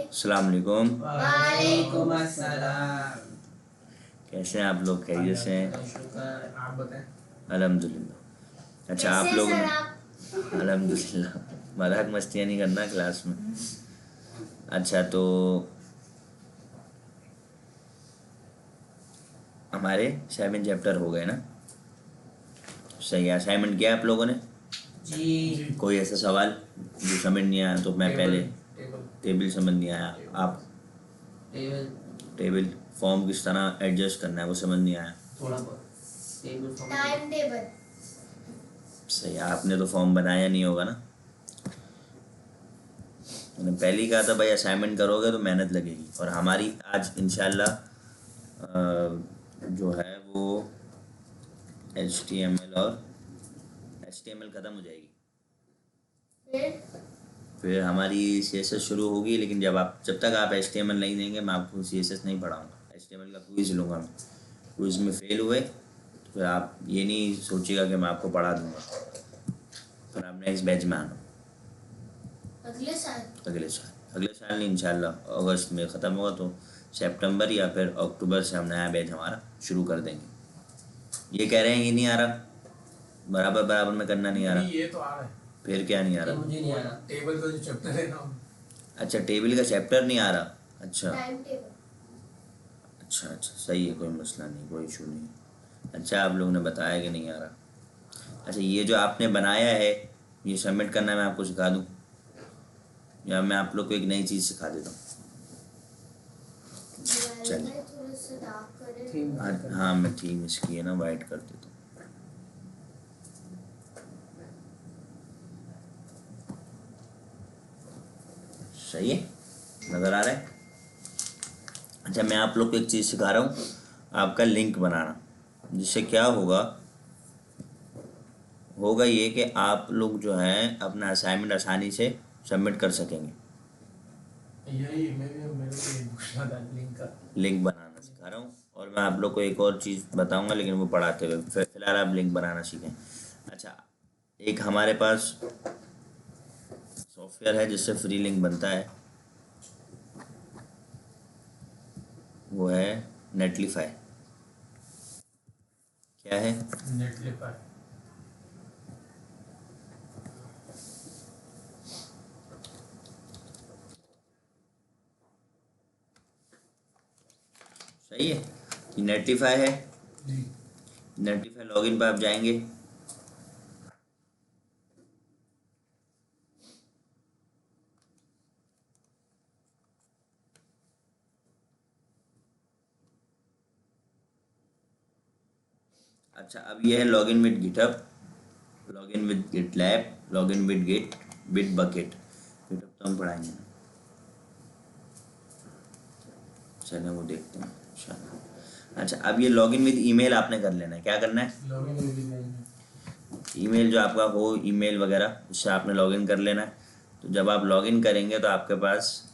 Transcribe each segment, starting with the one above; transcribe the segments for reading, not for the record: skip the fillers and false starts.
अस्सलाम वालेकुम। वालेकुम अस्सलाम। कैसे हैं आप लोग? खैरियत से हैं? आप बताएं। अल्हम्दुलिल्लाह। अच्छा, आप लोग अल्हम्दुलिल्लाह। मजाक मस्तियाँ नहीं करना क्लास में। अच्छा, तो हमारे 7 चैप्टर हो गए ना? सही है। असाइनमेंट किया आप लोगों ने? जी। कोई ऐसा सवाल जो समझ नहीं आया? तो मैं पहले टेबल समझ नहीं आया। आप टेबल फॉर्म किस तरह एडजस्ट करना है वो समझ नहीं आया। थोड़ा बहुत टाइम टेबल। सही है। आपने तो फॉर्म बनाया नहीं होगा ना? मैंने पहले ही कहा था भाई असाइनमेंट करोगे तो मेहनत लगेगी। और हमारी आज इंशाल्लाह जो है वो HTML और HTML ख़त्म हो जाएगी। फिर हमारी CSS शुरू होगी। लेकिन जब तक आप HTML नहीं देंगे मैं आपको CSS नहीं पढ़ाऊँगा। HTML का क्विज़ लूँगा मैं। क्विज़ में फ़ेल हुए तो फिर आप ये नहीं सोचिएगा कि मैं आपको पढ़ा दूँगा। फिर आप नेक्स्ट बैच में आना। अगले साल नहीं, इंशाल्लाह अगस्त में ख़त्म होगा तो सितंबर या फिर अक्टूबर से हम नया बैच हमारा शुरू कर देंगे। ये कह रहे हैं ये नहीं आ रहा, बराबर में करना नहीं आ रहा। ये तो आ रहा है। फिर क्या नहीं आ रहा? मुझे नहीं आ रहा। टेबल का जो चैप्टर है ना। अच्छा, टेबल का चैप्टर नहीं आ रहा। अच्छा टाइम टेबल। अच्छा सही है, कोई मसला नहीं, कोई इशू नहीं। अच्छा, आप लोगों ने बताया कि नहीं आ रहा। अच्छा, ये जो आपने बनाया है ये सबमिट करना मैं आपको सिखा दूँ या मैं आप लोग को एक नई चीज़ सिखा देता हूँ? चलिए। हाँ, मैं थीम इसकी है ना वाइट कर देता हूँ। सही है, नज़र आ रहा है? अच्छा, मैं आप लोग को एक चीज़ सिखा रहा हूँ, आपका लिंक बनाना। जिससे क्या होगा ये कि आप लोग जो हैं अपना असाइनमेंट आसानी से सबमिट कर सकेंगे। यही मेरे को पूछना था लिंक बनाना सिखा रहा हूँ। और मैं आप लोग को एक और चीज़ बताऊंगा लेकिन वो पढ़ाते हुए। फिलहाल आप लिंक बनाना सीखें। अच्छा, एक हमारे पास सॉफ्टवेयर है जिससे फ्री लिंक बनता है, वो है नेटलीफाई। क्या है? नेटलीफाई। सही है, ये नेटलीफाई है। नेटलीफाई लॉगिन पर आप जाएंगे। अच्छा, अब ये है login with GitHub, login with GitLab, login with Git, Bitbucket. GitHub तो हम पढ़ाएंगे ना, चलिए वो देखते हैं इंशाल्लाह। अच्छा, अब ये लॉगिन विद ईमेल आपने कर लेना है। क्या करना है? Login with email. ईमेल जो आपका हो, ईमेल वगैरह, उससे आपने लॉगिन कर लेना है। तो जब आप लॉगिन करेंगे तो आपके पास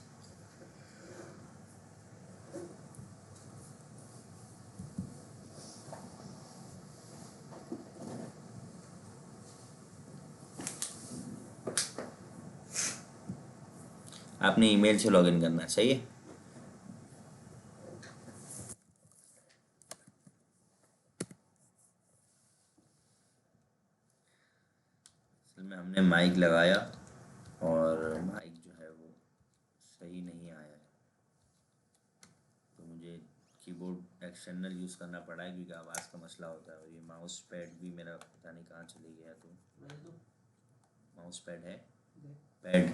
आपने ईमेल से लॉगिन करना है। सही है? असल में हमने माइक लगाया और माइक जो है वो सही नहीं आया है, तो मुझे कीबोर्ड एक्सटर्नल यूज़ करना पड़ा है क्योंकि आवाज़ का मसला होता है। और ये माउस पैड भी मेरा पता नहीं कहाँ चले गया। तो माउस पैड है, पैड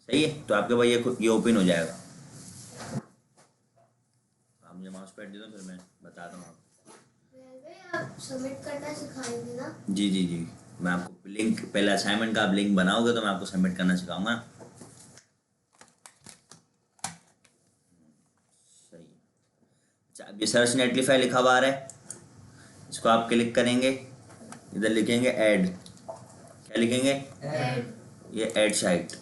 सही है। तो आपके पास ये ओपन हो जाएगा। आप मुझे माउस पैड दे दो, फिर मैं बताता हूँ आपको। आप सबमिट करना सिखाएंगे ना? जी, मैं आपको लिंक, पहले असाइनमेंट का आप लिंक बनाओगे तो मैं आपको सबमिट करना सिखाऊंगा। सही है। अच्छा, अब ये सर्च नेटलीफाई लिखा हुआ आ रहा है, इसको आप क्लिक करेंगे, इधर लिखेंगे ऐड। क्या लिखेंगे? ऐड। ये ऐड साइट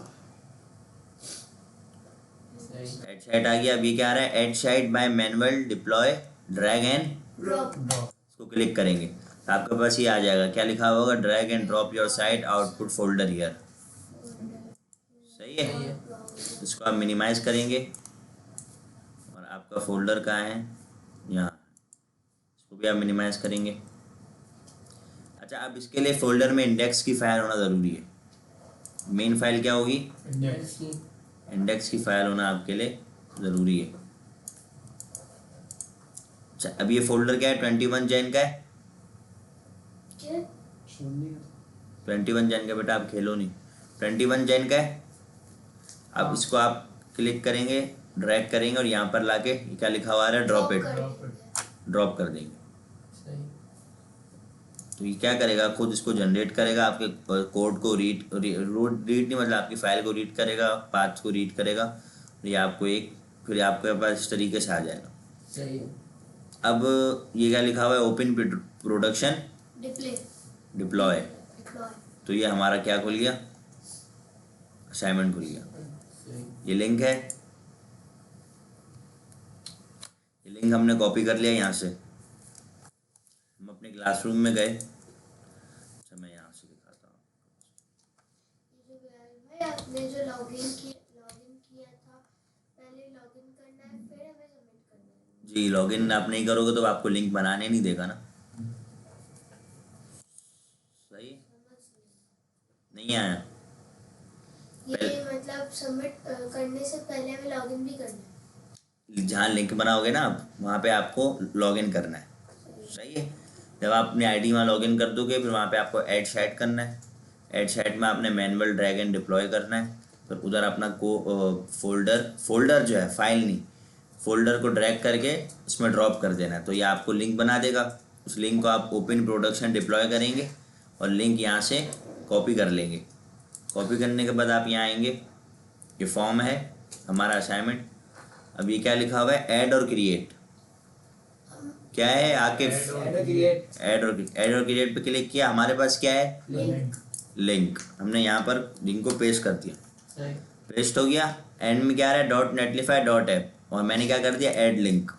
आ गया। अब ये क्या आ रहा है? Add site bye manual deploy drag and drop. इसको क्लिक करेंगे तो आपके पास ये आ जाएगा। क्या लिखा होगा? Drag and drop your site output folder here. सही है। सही है। इसको आप मिनिमाइज करेंगे और आपका फोल्डर कहाँ है, यहाँ, इसको भी आप मिनिमाइज करेंगे। अच्छा, अब इसके लिए फोल्डर में इंडेक्स की फाइल होना ज़रूरी है। मेन फाइल क्या होगी, इंडेक्स की। इंडेक्स की फाइल होना आपके लिए ज़रूरी है। अच्छा, अब ये फोल्डर क्या है, 21 जैन का है। क्या? 21 जैन का बेटा, आप खेलो नहीं, 21 जैन का है। अब हाँ। इसको आप क्लिक करेंगे, ड्रैग करेंगे और यहाँ पर लाके क्या लिखा हुआ है, ड्रॉप इट, ड्रॉप कर देंगे। सही। तो ये क्या करेगा, खुद इसको जनरेट करेगा, आपके कोड को रीड नहीं, मतलब आपकी फाइल को रीड करेगा, पाथ को रीड करेगा, ये आपको एक, फिर आपके पास इस तरीके से आ जाएगा। सही है। अब ये क्या लिखा हुआ है, ओपन प्रोडक्शन डिप्लॉय, तो ये हमारा क्या खुल गया, असाइनमेंट खुल गया। सही। ये लिंक है, ये लिंक हमने कॉपी कर लिया यहाँ से, हम अपने क्लासरूम में गए। अच्छा, मैं यहाँ से दिखाता हूँ। भाई आपने जो लॉगिन किया था, पहले लॉगिन करना है फिर हमें सबमिट करना है। जी, लॉगिन आप नहीं करोगे तो आपको लिंक बनाने नहीं देगा ना। सही, नहीं आया। ये मतलब सबमिट करने से पहले हमें लॉगिन भी करना है। जहाँ लिंक बनाओगे ना आप, वहाँ पे आपको लॉगिन करना है। सही है। जब आप अपनी आईडी वहाँ लॉगिन कर दोगे, फिर वहाँ पे आपको ऐड शाइट करना है। ऐड शाइट में आपने मैनुअल ड्रैग एंड डिप्लॉय करना है। फिर उधर अपना फोल्डर जो है, फाइल नहीं, फोल्डर को ड्रैग करके उसमें ड्रॉप कर देना है, तो ये आपको लिंक बना देगा। उस लिंक को आप ओपन प्रोडक्शन डिप्लॉय करेंगे और लिंक यहाँ से कॉपी कर लेंगे। कॉपी करने के बाद आप यहाँ आएंगे, ये फॉर्म है हमारा असाइनमेंट। अब ये क्या लिखा हुआ है, ऐड और क्रिएट, क्या है आके ऐड और क्रिएट पे क्लिक किया, हमारे पास क्या है, लिंक। हमने यहाँ पर लिंक को पेस्ट कर दिया, सही। पेस्ट हो गया। एंड में क्या आ रहा है, डॉट नेटलिफाई डॉट ऐप, और मैंने क्या कर दिया, ऐड लिंक।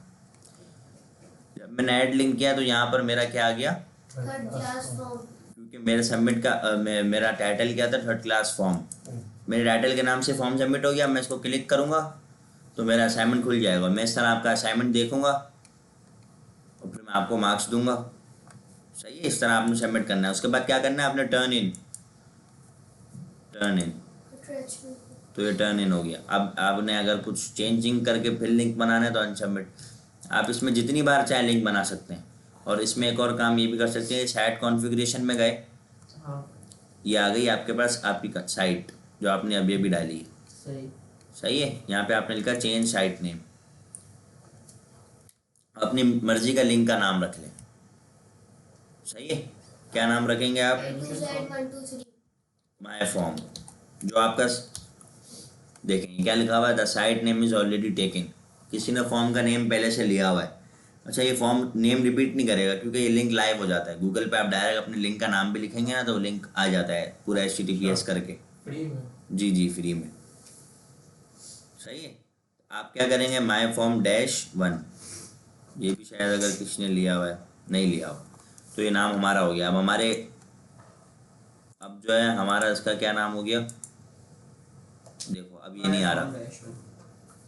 जब मैंने ऐड लिंक किया तो यहाँ पर मेरा क्या आ गया, थर्ड क्लास फॉर्म। क्योंकि मेरे सबमिट का मेरा टाइटल क्या था, थर्ड क्लास फॉर्म। मेरे टाइटल के नाम से फॉर्म सबमिट हो गया। मैं इसको क्लिक करूँगा तो मेरा असाइनमेंट खुल जाएगा। मैं इस तरह आपका असाइनमेंट देखूंगा और फिर मैं आपको मार्क्स दूंगा। सही है, इस तरह आपने सबमिट करना है। उसके बाद क्या करना है, आपने टर्न इन, तो ये टर्न इन हो गया। अब आपने अगर कुछ चेंजिंग करके फिर लिंक बनाना है तो अनसबमिट। आप इसमें जितनी बार चाहे लिंक बना सकते हैं। और इसमें एक और काम ये भी कर सकते हैं, साइट कॉन्फ़िगरेशन में गए, हाँ। ये आ गई आपके पास आपकी साइट जो आपने अभी अभी डाली है। सही। सही है। यहाँ पे आपने लिखा चेंज साइट नेम, अपनी मर्जी का लिंक का नाम रख लें। सही है, क्या नाम रखेंगे आप, माय फॉर्म। जो आपका देखेंगे क्या लिखा हुआ है, the site name is already taken, किसी ने फॉर्म का नेम पहले से लिया हुआ है। अच्छा, ये फॉर्म नेम रिपीट नहीं करेगा क्योंकि ये लिंक लाइव हो जाता है गूगल पे। आप डायरेक्ट अपने लिंक का नाम भी लिखेंगे ना तो लिंक आ जाता है पूरा HTTPS करके। फ्री में। जी, फ्री में। सही है। आप क्या करेंगे, माय फॉर्म -1, ये भी शायद अगर किसी ने लिया हुआ है, नहीं लिया हो तो ये नाम हमारा हो गया। अब अब जो है हमारा इसका क्या नाम हो गया, देखो अब ये नहीं आ रहा।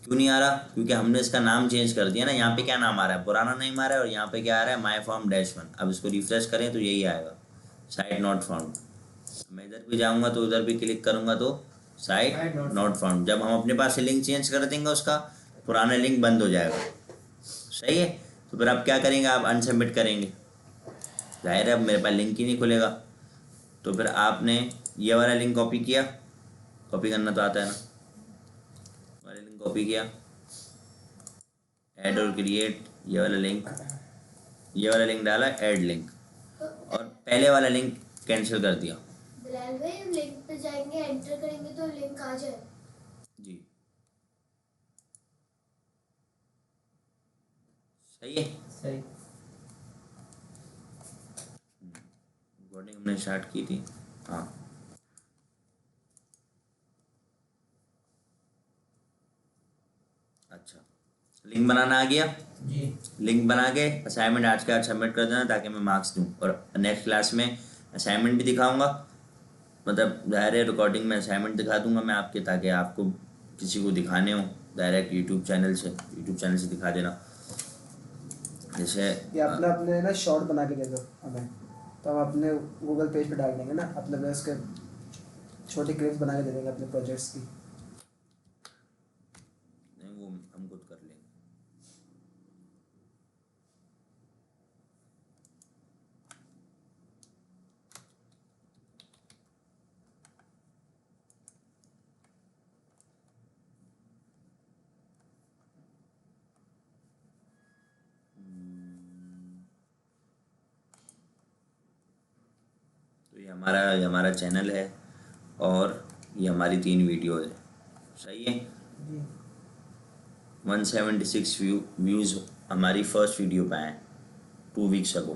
क्यों नहीं आ रहा, क्योंकि हमने इसका नाम चेंज कर दिया ना। यहाँ पे क्या नाम आ रहा है, पुराना नेम आ रहा है, और यहाँ पे क्या आ रहा है, माय फॉर्म -1। अब इसको रिफ्रेश करें तो यही आएगा, साइट नॉट फाउंड। मैं इधर भी जाऊँगा तो उधर भी क्लिक करूँगा तो साइट नॉट फाउंड। जब हम अपने पास से लिंक चेंज कर देंगे उसका, पुराना लिंक बंद हो जाएगा। सही है। तो फिर आप क्या करेंगे, आप अनसबमिट करेंगे। जाहिर है अब मेरे पास लिंक ही नहीं खुलेगा। तो फिर आपने ये वाला लिंक कॉपी किया, कॉपी करना तो आता है ना, वाला लिंक कॉपी किया, ऐड और क्रिएट, ये वाला लिंक डाला, ऐड लिंक, और पहले वाला लिंक कैंसिल कर दिया। बिलाल भाई, हम लिंक पे जाएंगे, एंटर करेंगे तो लिंक आ जाए। जी, सही है। सही। रिकॉर्डिंग हमने स्टार्ट की थी, हाँ। अच्छा, लिंक बनाना आ गया। जी। लिंक बना के असाइनमेंट आज सबमिट कर देना ताकि मैं मार्क्स दूँ, और नेक्स्ट क्लास में असाइनमेंट भी दिखाऊंगा मतलब ज़ाहिर है रिकॉर्डिंग में असाइनमेंट दिखा दूंगा मैं आपके, ताकि आपको किसी को दिखाने हो डायरेक्ट यूट्यूब चैनल से दिखा देना। जैसे ये अपना अपने ना शॉर्ट बना के दे दो हमें, तो हम अपने गूगल पेज पे डाल देंगे ना, अपने उसके छोटे क्लिप्स बना के दे देंगे अपने प्रोजेक्ट्स की। नहीं, वो हम खुद कर लेंगे। तो ये हमारा चैनल है और ये हमारी 3 वीडियो है, सही है। जी 176 व्यूज़ हमारी फर्स्ट वीडियो पे आए 2 वीक्स अगो।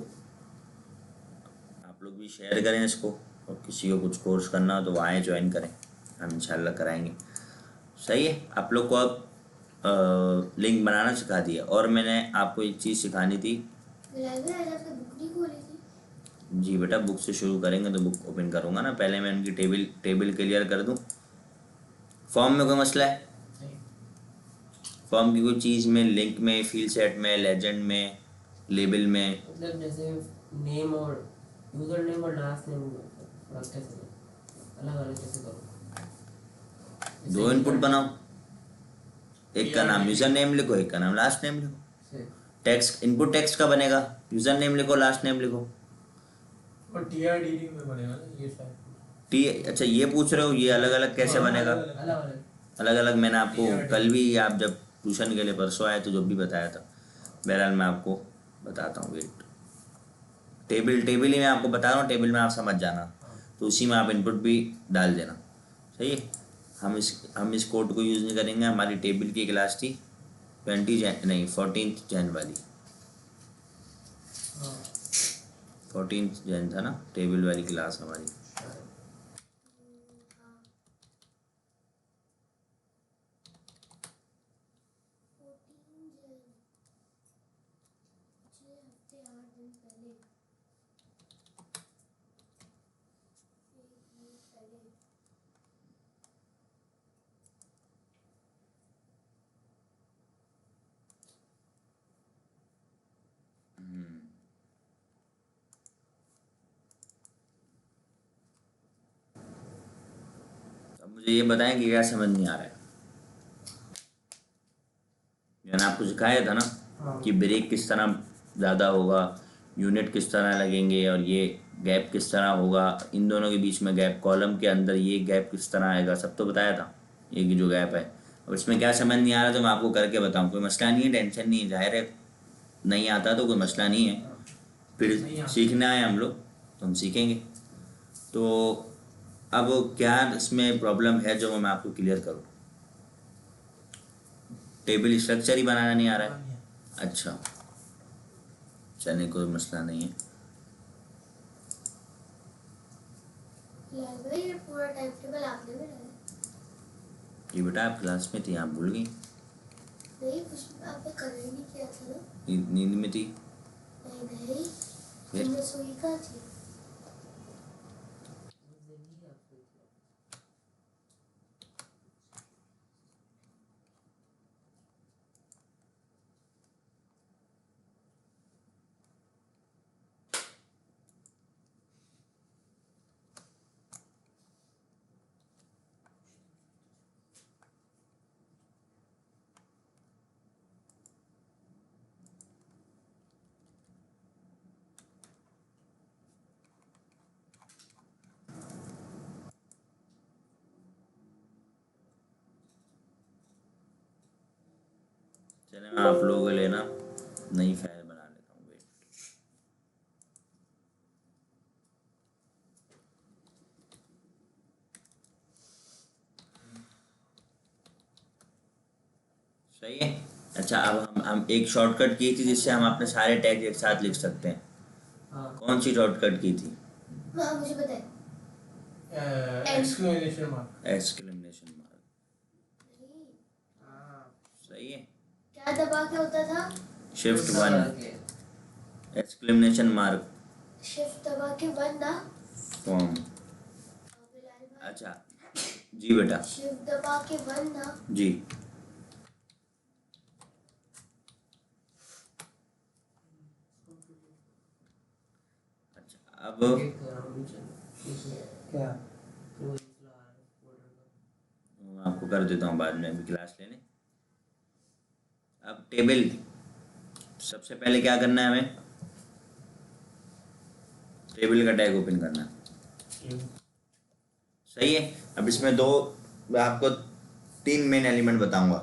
आप लोग भी शेयर करें इसको, और किसी को कुछ कोर्स करना हो तो वो आए ज्वाइन करें, हम इंशाल्लाह कराएंगे, सही है। आप लोग को अब लिंक बनाना सिखा दिया, और मैंने आपको एक चीज़ सिखानी थी। लाइब्रेरी आज आपने बुक नहीं खोली थी? जी बेटा, बुक से शुरू करेंगे तो बुक ओपन करूँगा ना, पहले मैं उनकी टेबल क्लियर कर दूँ। फॉर्म में कोई मसला है? नहीं। फॉर्म की कोई चीज़ में, लिंक में, फील्ड सेट में, लेजेंड में, लेबल में? मतलब जैसे नेम और यूजर नेम और लास्ट नेम कैसे अलग अलग कैसे करो? 2 इनपुट बनाओ, एक का नाम यूज़र नेम लिखो, एक का नाम लास्ट नेम लिखो। से टेक्स्ट इनपुट टेक्स्ट का बनेगा, यूज़र नेम लिखो, लास्ट नेम लिखो। और TRDD में बनेगा ना ये शायद। अच्छा ये पूछ रहे हो, ये अलग अलग कैसे हाँ, बनेगा? अलग-अलग। अलग अलग अलग अलग मैंने आपको TRD कल भी, आप जब ट्यूशन के लिए परसों आए तो जब भी बताया था। बहरहाल मैं आपको बताता हूँ, वेट। टेबल ही मैं आपको बता रहा हूँ, टेबल में आप समझ जाना, तो उसी में आप इनपुट भी डाल देना, सही है। हम इस कोड को यूज़ नहीं करेंगे। हमारी टेबल की क्लास थी 14 जैन वाली, हाँ 14 जैन था ना टेबल वाली क्लास हमारी। शायद। हाँ 14 जन 6 हफ्ते 8 दिन पहले, 1 वीक पहले। अब मुझे ये बताएं कि क्या समझ नहीं आ रहा है। मैंने आपको सिखाया था ना हाँ। कि ब्रेक किस तरह ज़्यादा होगा, यूनिट किस तरह लगेंगे, और ये गैप किस तरह होगा, इन दोनों के बीच में गैप, कॉलम के अंदर ये गैप किस तरह आएगा, सब तो बताया था। ये कि जो गैप है, अब इसमें क्या समझ नहीं आ रहा तो मैं आपको करके बताऊँ, कोई मसला नहीं है, टेंशन नहीं है। जाहिर है नहीं आता तो कोई मसला नहीं है, नहीं फिर आता। सीखना है हम लोग तो हम सीखेंगे। तो अब क्या इसमें प्रॉब्लम है जो मैं आपको क्लियर करूँ? टेबल स्ट्रक्चर ही बनाना नहीं आ रहा है। अच्छा चलिए, कोई मसला नहीं है। लाइब्रेरी में पूरा टाइम टेबल आपने बनाया? ये बेटा आप क्लास में थी, आप भूल गई? नहीं, कुछ आपने कवर ही नहीं किया था ना। नींद में थी? नहीं नहीं, फिर तुमने सोई कहाँ थी? चले, मैं आप लोगों के लिए ना नई फाइल बना लेता हूँ, वेट। सही है। अच्छा, अब हम एक शॉर्टकट की थी जिससे हम अपने सारे टैग एक साथ लिख सकते हैं। हाँ कौन सी शॉर्टकट की थी? हाँ मुझे पता है। Exclamation mark. एक्सक्लेमेशन मार्क, नहीं, हाँ सही है। क्या दबा के होता था? शिफ्ट दबा 1, एक्सक्लेमेशन मार्क, शिफ्ट दबा के 1 ना। फॉर्म। फिर अच्छा जी बेटा शिफ्ट दबा के 1 ना। जी। अच्छा अब वेट कर रहा हूँ नीचे क्या वो निकला आ रहा है folder का। मैं आपको कर देता हूँ बाद में, अभी क्लास लेने। अब टेबल, सबसे पहले क्या करना है हमें, टेबल का टैग ओपन करना है। सही है। अब इसमें दो, मैं आपको 3 मेन एलिमेंट बताऊंगा।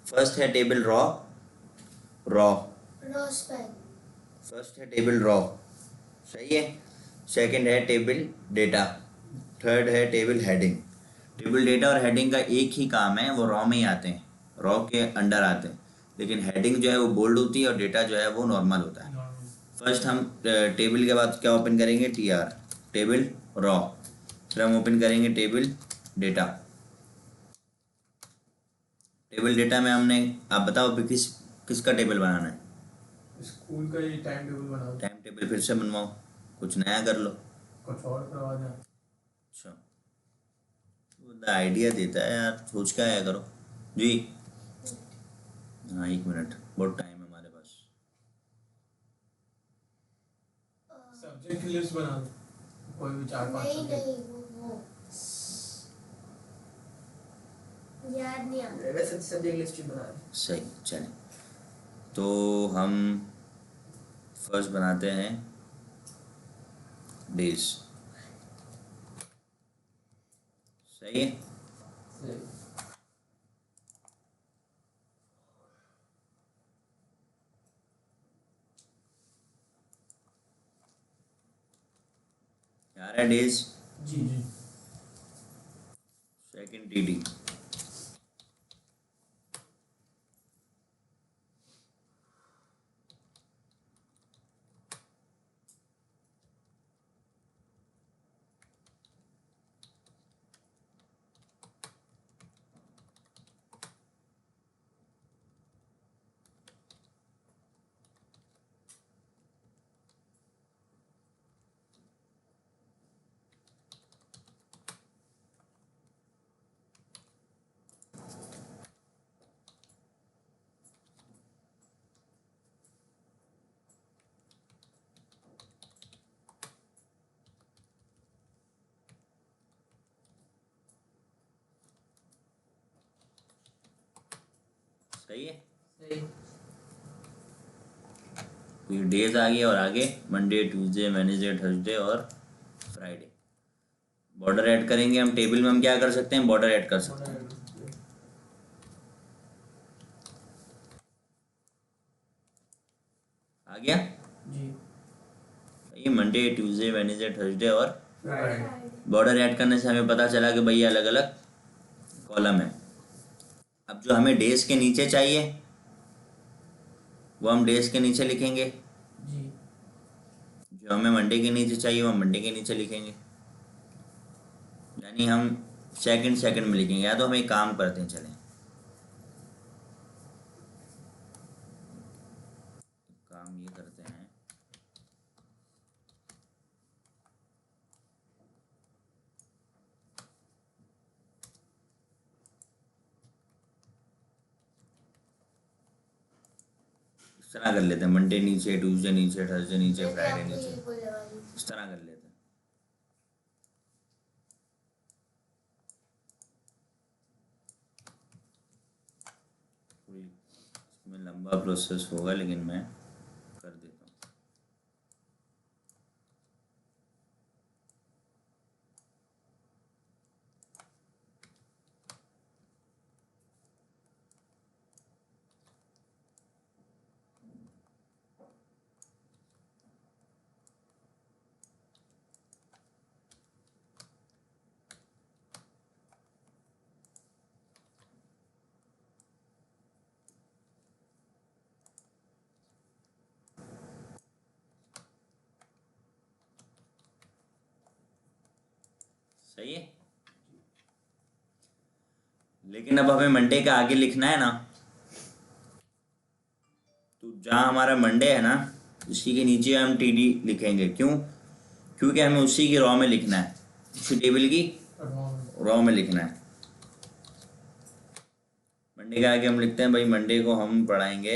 फर्स्ट है टेबल रॉ, रोस्पेन। फर्स्ट है टेबल रॉ, सही है। सेकंड है टेबल डेटा, थर्ड है टेबल हेडिंग। टेबल डेटा और हेडिंग का एक ही काम है, वो रॉ में ही आते हैं, रॉ के अंडर आते हैं, लेकिन हेडिंग जो है वो बोल्ड होती है और डेटा जो है वो नॉर्मल होता है। फर्स्ट हम टेबल के बाद क्या ओपन करेंगे, TR, टेबल रॉ। फिर हम ओपन करेंगे टेबल डेटा। टेबल डेटा में हमने, आप बताओ अभी किसका टेबल बनाना है। स्कूल का ही टाइम टेबल बना दो, टाइम टेबल फिर से बनवाओ, कुछ नया कर लो। कुछ और करवा दें। अच्छा, वो आइडिया देता है यार, सोच के आया करो जी। हाँ 1 मिनट, बहुत टाइम है हमारे पास। सब्जेक्ट की लिस्ट बना दो, कोई भी 4-5 नहीं सब्जेक्ट। नहीं वो याद नहीं आ रहा। वैसे सब्जेक्ट लिस्ट ही बना रहे सही, चलें तो हम फर्स्ट बनाते हैं डेज। सही है। सही। आ रहा है डेज। जी जी। सेकंड TD, सही है। सही। तो ये डेज आ गया और आगे मंडे, ट्यूसडे, वेडनेसडे, थर्सडे और फ्राइडे। बॉर्डर ऐड करेंगे हम, टेबल में हम क्या कर सकते हैं, बॉर्डर ऐड कर सकते हैं। आ गया। जी। ये मंडे, ट्यूसडे, वेडनेसडे, थर्सडे और फ्राइडे। बॉर्डर ऐड करने से हमें पता चला कि भैया अलग अलग कॉलम है। अब जो हमें डेज के नीचे चाहिए वो हम डेज के नीचे लिखेंगे, जी। जो हमें मंडे के नीचे चाहिए वो हम मंडे के नीचे लिखेंगे। यानी हम सेकंड सेकंड में लिखेंगे, या तो हम एक काम करते हैं, चलें काम ये करते हैं, इस तरह कर लेते हैं, मंडे नीचे, ट्यूसडे नीचे, थर्सडे नीचे, मैंने फ्राइडे आपको नीचे, ये बोला वाली। इस तरह कर लेते हैं। थोड़ी इसमें लंबा प्रोसेस होगा लेकिन मैं कर देता हूँ। सही है। लेकिन अब हमें मंडे का आगे लिखना है ना, तो जहाँ हमारा मंडे है ना उसी के नीचे हम TD लिखेंगे। क्यों? क्योंकि हमें उसी की रॉ में लिखना है, उसी टेबल की रॉ रॉ में लिखना है। मंडे के आगे हम लिखते हैं भाई, मंडे को हम पढ़ाएंगे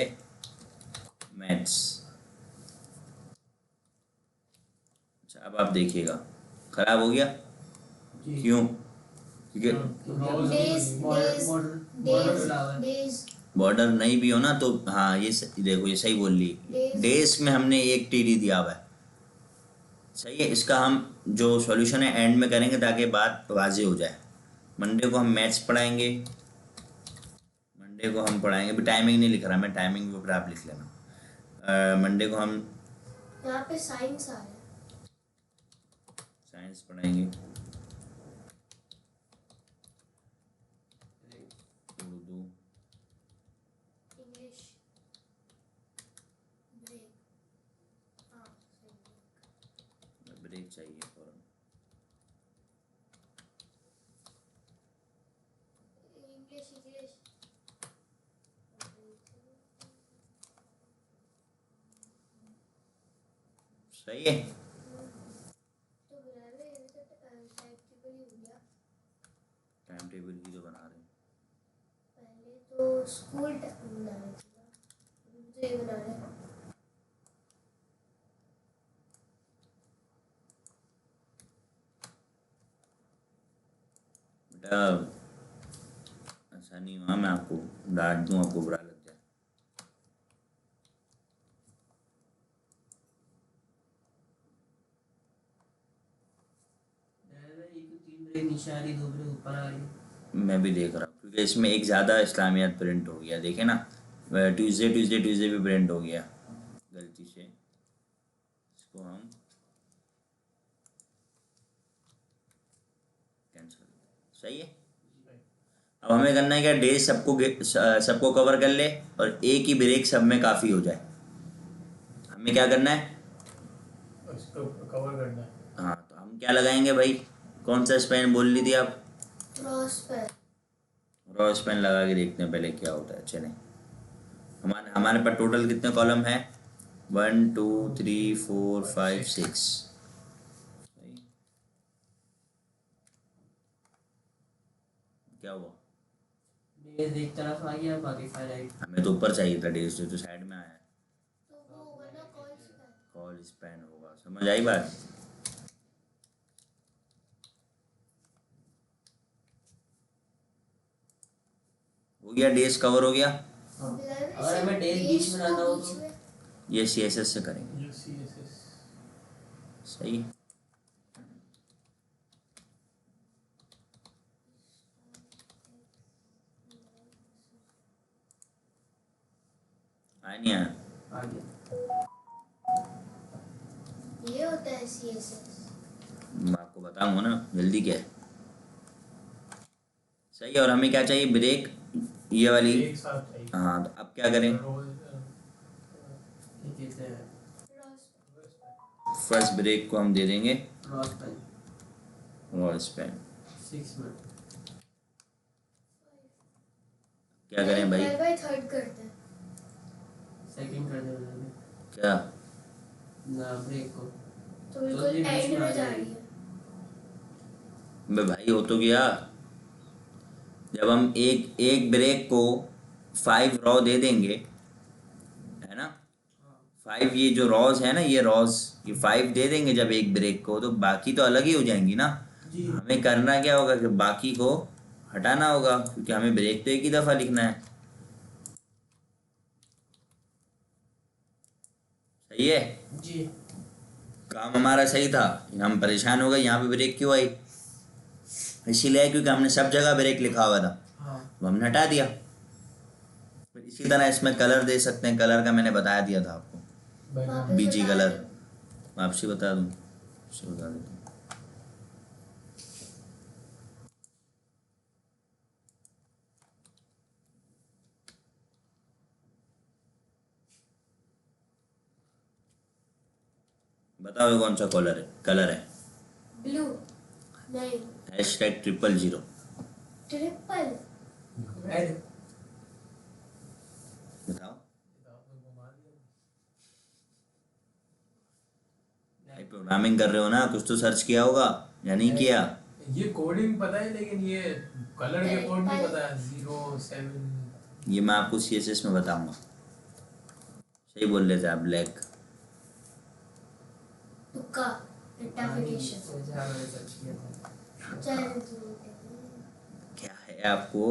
मैथ्स। अच्छा, अब आप देखिएगा खराब हो गया। जी क्यों? क्योंकि डेज बॉर्डर डाला है। डेज बॉर्डर नहीं भी हो ना तो हाँ, देखो ये सही बोल ली। Days। डेज में हमने एक टीडी दिया हुआ है, सही है। इसका हम जो सॉल्यूशन है एंड में करेंगे ताकि बात वाजे हो जाए। मंडे को हम मैथ्स पढ़ाएंगे, मंडे को हम पढ़ाएंगे, भी टाइमिंग नहीं लिख रहा मैं, टाइमिंग के ऊपर आप लिख लेना। मंडे को हम यहाँ पे साइंस आ रहा है। साइंस पढ़ाएंगे, उर्दू, इंग्लिश ब्रेक। हाँ सही। ब्रेक चाहिए फौरन। इंग्लिश इंग्लिश सही है। तो बना रहे हैं, ये तो टाइम टेबल ही हो गया। टाइम टेबल ही तो बना रहे हैं। पहले तो स्कूल बना रहे थे ना, अभी तो ये बना रहे हैं। बेटा ऐसा नहीं हुआ, मैं आपको डांट दूँ, आपको बुरा लग जाए। एक तो 3 ब्रेक नीचे आ रही, 2 ब्रेक ऊपर आ रही। मैं भी देख रहा हूँ क्योंकि इसमें एक ज़्यादा इस्लामियात प्रिंट हो गया, देखे ना। ट्यूसडे ट्यूसडे ट्यूसडे भी प्रिंट हो गया गलती से। इसको हम कैंसिल, सही है। अब हमें करना है क्या, डेज सबको कवर कर ले और एक ही ब्रेक सब में काफ़ी हो जाए। हमें क्या करना है, उसको कवर करना है। हाँ तो हम क्या लगाएंगे भाई, कौन सा स्पेन बोल ली थी आप? क्रॉस पर रॉ स्पेन लगा के देखते हैं पहले क्या होता है। चलें, हमारे पास टोटल कितने कॉलम है? 1 2 3 4 5 6। क्या हुआ? डेज एक तरफ आ गया, बाकी फाइनाइट। हमें तो ऊपर चाहिए था, डेज तो साइड में आया है। तो वो होगा ना कॉल स्पैन। कॉल स्पेन होगा, समझ आई बात? हो गया, डेज कवर हो गया। अगर हमें डेज बीच में लाना हो तो ये CSS से करेंगे, ये CSS सही। आया नहीं आया? आ गया। ये होता है CSS। मैं आपको बताऊंगा ना, जल्दी क्या है। सही है। और हमें क्या चाहिए, ब्रेक, ये वाली। एक साथ चाहिए। हाँ तो अब क्या करें, ये कहते हैं क्रॉस फर्स्ट ब्रेक को हम दे देंगे क्रॉस पेन। Rowspan. 6 मिनट। क्या करें भाई, बाय थर्ड करते हैं। सेकंड कर देना क्या? ना ब्रेक को। तो तो बिल्कुल ये बीच एंड में आ में जा जाएगी। रही है। बे भाई हो तो गया। जब हम एक एक ब्रेक को 5 रॉ दे देंगे, है ना, 5 ये जो रॉज है ना, ये रॉज, ये 5 दे देंगे जब एक ब्रेक को, तो बाकी तो अलग ही हो जाएंगी ना। जी हमें करना क्या होगा कि बाकी को हटाना होगा, क्योंकि हमें ब्रेक तो एक ही दफ़ा लिखना है। सही है, जी। काम हमारा सही था, हम परेशान हो गए यहाँ पे ब्रेक क्यों आई, इसीलिए क्योंकि हमने सब जगह ब्रेक लिखा हुआ था, हाँ तो हमने हटा दिया। फिर इसी तरह इसमें कलर दे सकते हैं, कलर का मैंने बताया दिया था आपको, बैकग्राउंड बीजी बता कलर। दो। वापसी बता दूँ, वापसी बता देता हूँ। बताओ ये कौन सा कलर है? ब्लू नहीं #000। ट्रिपल रेड बताओ आपने घुमा दिया। भाई, प्रोग्रामिंग कर रहे हो ना, कुछ तो सर्च किया होगा या नहीं किया? ये कोडिंग पता है लेकिन ये कलर के कोड नहीं पहले- पता है 07 ये मैं आपको CSS में बताऊंगा। सही बोल रहे थे आप, ब्लैक। तुक्का रेक्टिफिकेशन जहाँ मैंने सर्च किया था चल क्या है आपको?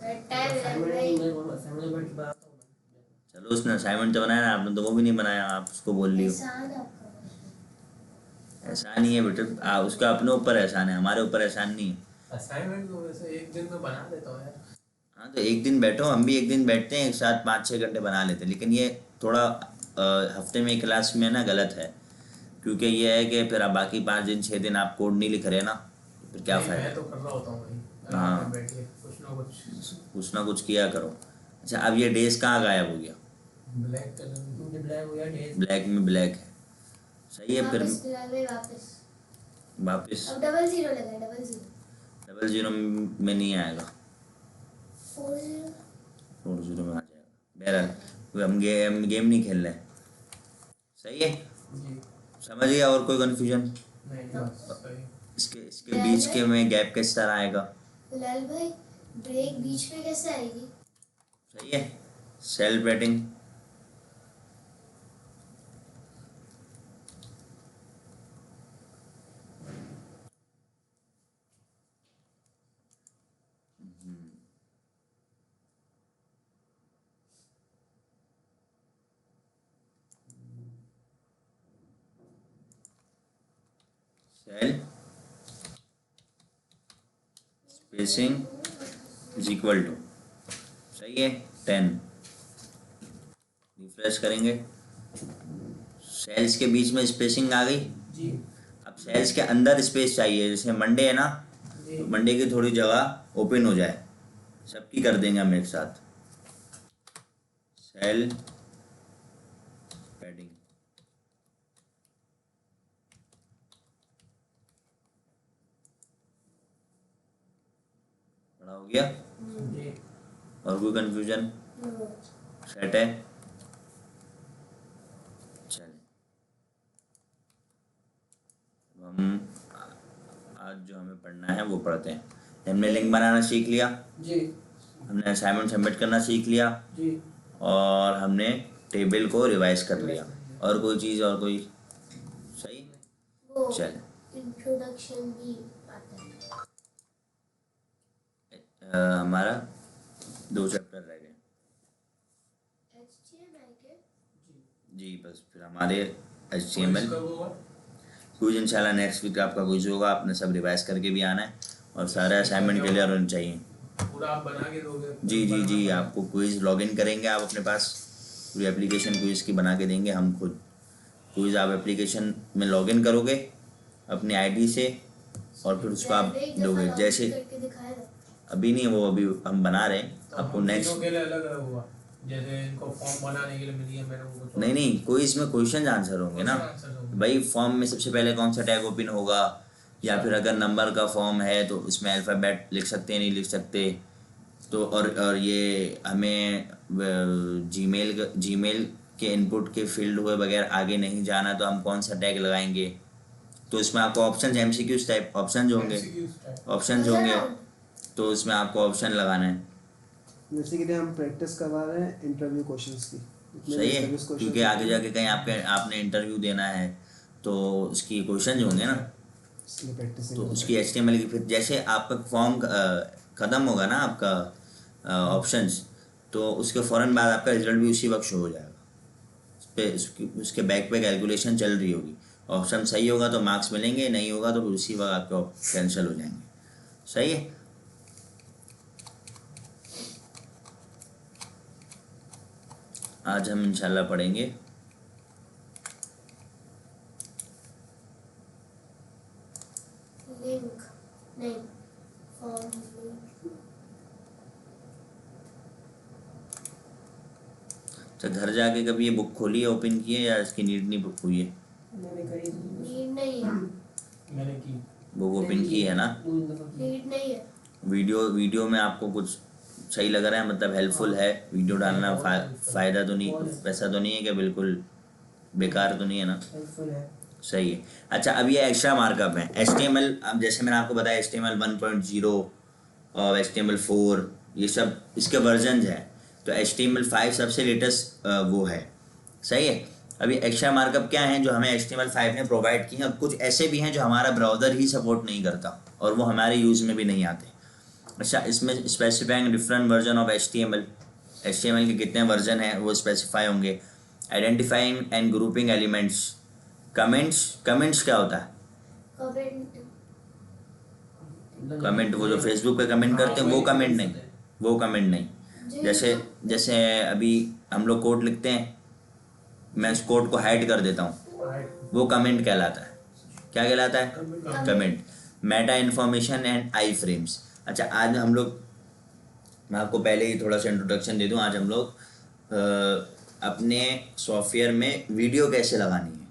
असाइनमेंट की बात तो चलो उसने असाइनमेंट तो बनाया ना, आपने तो वो भी नहीं बनाया, आप उसको बोल लियो। एहसान आपका। ऐसा नहीं है बेटा, उसका अपने ऊपर एहसान है, हमारे ऊपर एहसान नहीं है। असाइनमेंट को वैसे एक दिन में बना देता हूँ यार। हाँ तो एक दिन बैठो, हम भी एक दिन बैठते हैं एक साथ, 5-6 घंटे बना लेते हैं। लेकिन ये थोड़ा हफ्ते में एक क्लास में ना गलत है, क्योंकि ये है कि फिर आप बाकी 5 दिन 6 दिन आप कोड नहीं लिख रहे ना, तो फिर क्या नहीं, फ़ायदा। मैं तो कर रहा होता हूँ भाई, हाँ। आराम से बैठ के कुछ ना कुछ ना कुछ किया करो। अच्छा, अब ये डेज कहाँ गायब हो गया? ब्लैक कलर मुझे ब्लैक हो गया डेज ब्लैक में ब्लैक है, सही है। फिर वापस फिलहाल में वापस वापस अब 00 लगा 00 00 में नहीं आएगा, 40 40 में आ जाएगा। बहरहाल कोई हम गेम नहीं खेल रहे, सही है। जी। समझ गया? और कोई कन्फ्यूजन? नहीं बस सही। इसके बीच के में गैप किस तरह आएगा? फिलहाल भाई ब्रेक बीच में कैसे आएगी? सही है। सेल्फ रेटिंग cell spacing is equal to, सही है, 10। रिफ्रेश करेंगे, सेल्स के बीच में स्पेसिंग आ गई। जी अब सेल्स के अंदर स्पेस चाहिए, जैसे मंडे है ना, जी तो मंडे की थोड़ी जगह ओपन हो जाए, सबकी कर देंगे हम एक साथ। सेल पैडिंग, बड़ा हो गया। जी और कोई कंफ्यूजन? नो। सेट है। चलिए हम आज जो हमें पढ़ना है वो पढ़ते हैं। हमने लिंक बनाना सीख लिया, जी हमने असाइनमेंट सबमिट करना सीख लिया, जी और हमने टेबल को रिवाइज कर लिया। और कोई चीज़, और कोई? सही। वो चल इंट्रोडक्शन भी आता है। हमारा 2 चैप्टर रह गए। HTML के जी बस, फिर हमारे क्विज HTML कब होगा? क्विज इंशाल्लाह नेक्स्ट वीक आपका क्विज होगा। आपने सब रिवाइज करके भी आना है और सारे असाइनमेंट क्लियर होने चाहिए। पूरा आप बना के दोगे? जी जी जी, बनाना आपको क्विज लॉगिन करेंगे आप अपने पास, पूरी एप्लीकेशन क्विज की बना के देंगे हम खुद। क्विज आप एप्लीकेशन में लॉगिन करोगे अपनी आईडी से, और फिर उसको आप पहले एक दफा दोगे। login जैसे करके दिखाया था। अभी नहीं, वो अभी हम बना रहे हैं तो आपको हम नेक्स्ट। तीनों के लिए अलग अलग हुआ, जैसे इनको फॉर्म बनाने के लिए मिली है मेरे को कुछ और। नहीं नहीं, कोई इसमें क्वेश्चन आंसर होंगे ना Question answer होंगे। भाई। फॉर्म में सबसे पहले कौन सा टैग ओपन होगा, या फिर अगर नंबर का फॉर्म है तो उसमें अल्फ़ाबेट लिख सकते हैं, नहीं लिख सकते। तो और ये हमें जीमेल के इनपुट के फील्ड हुए बगैर आगे नहीं जाना, तो हम कौन सा टैग लगाएंगे। तो इसमें आपको ऑप्शन MCQs टाइप ऑप्शन होंगे, MCQs type। ऑप्शन होंगे, तो इसमें आपको ऑप्शन लगाना है। जैसे कि हम प्रैक्टिस करवा रहे हैं इंटरव्यू क्वेश्चंस की। जितने सही है, interviews questions क्योंकि आगे होते हैं, जाके कहीं आपने इंटरव्यू देना है तो उसकी क्वेश्चन होंगे ना, इसलिए प्रैक्टिस तो उसकी HTML की। फिर जैसे आपका फॉर्म ख़त्म होगा ना आपका ऑप्शंस, तो उसके फ़ौरन बाद आपका रिजल्ट भी उसी वक्त शो हो जाएगा। उस पे उसके बैक पे कैलकुलेशन चल रही होगी। ऑप्शन सही होगा तो मार्क्स मिलेंगे, नहीं होगा तो फिर उसी वक्त आपके कैंसिल हो जाएंगे। सही है। आज हम इंशाल्लाह पढ़ेंगे लिंक नहीं फॉर्म लिंक। तो घर जाके कभी ये बुक खोली है, ओपन की है, या इसकी नीड नहीं बुक हुई है? मैंने करी नीड नहीं है। मैंने की। बुक ओपन की है ना? नीड नहीं है। वीडियो में आपको कुछ सही लग रहा है, मतलब हेल्पफुल है वीडियो डालना? फ़ायदा तो नहीं, पैसा तो नहीं है कि बिल्कुल बेकार तो नहीं है ना? हेल्पफुल है सही है। अच्छा, अब ये एक्स्ट्रा मार्कअप है HTML। अब जैसे मैंने आपको बताया HTML 1.0 और HTML4 ये सब इसके वर्जन है। तो HTML5 सबसे लेटेस्ट वो है। सही है। अभी एक्स्ट्रा मार्कअप क्या है जो हमें HTML5 ने प्रोवाइड किए हैं, और कुछ ऐसे भी हैं जो हमारा ब्राउज़र ही सपोर्ट नहीं करता और वो हमारे यूज़ में भी नहीं आते। अच्छा, इसमें specifying different version of HTML के कितने वर्जन हैं वो स्पेसिफाई होंगे। Identifying and grouping elements. Comments क्या होता है? कमेंट कमेंट वो जो फेसबुक पे कमेंट करते हैं वो कमेंट नहीं, वो कमेंट नहीं। जैसे जैसे अभी हम लोग कोड लिखते हैं, मैं उस कोड को हाइड कर देता हूँ, वो कमेंट कहलाता है। क्या कहलाता है? Comment. Meta information and I frames. अच्छा, आज हम लोग, मैं आपको पहले ही थोड़ा सा इंट्रोडक्शन दे दूं। आज हम लोग अपने सॉफ्टवेयर में वीडियो कैसे लगानी है।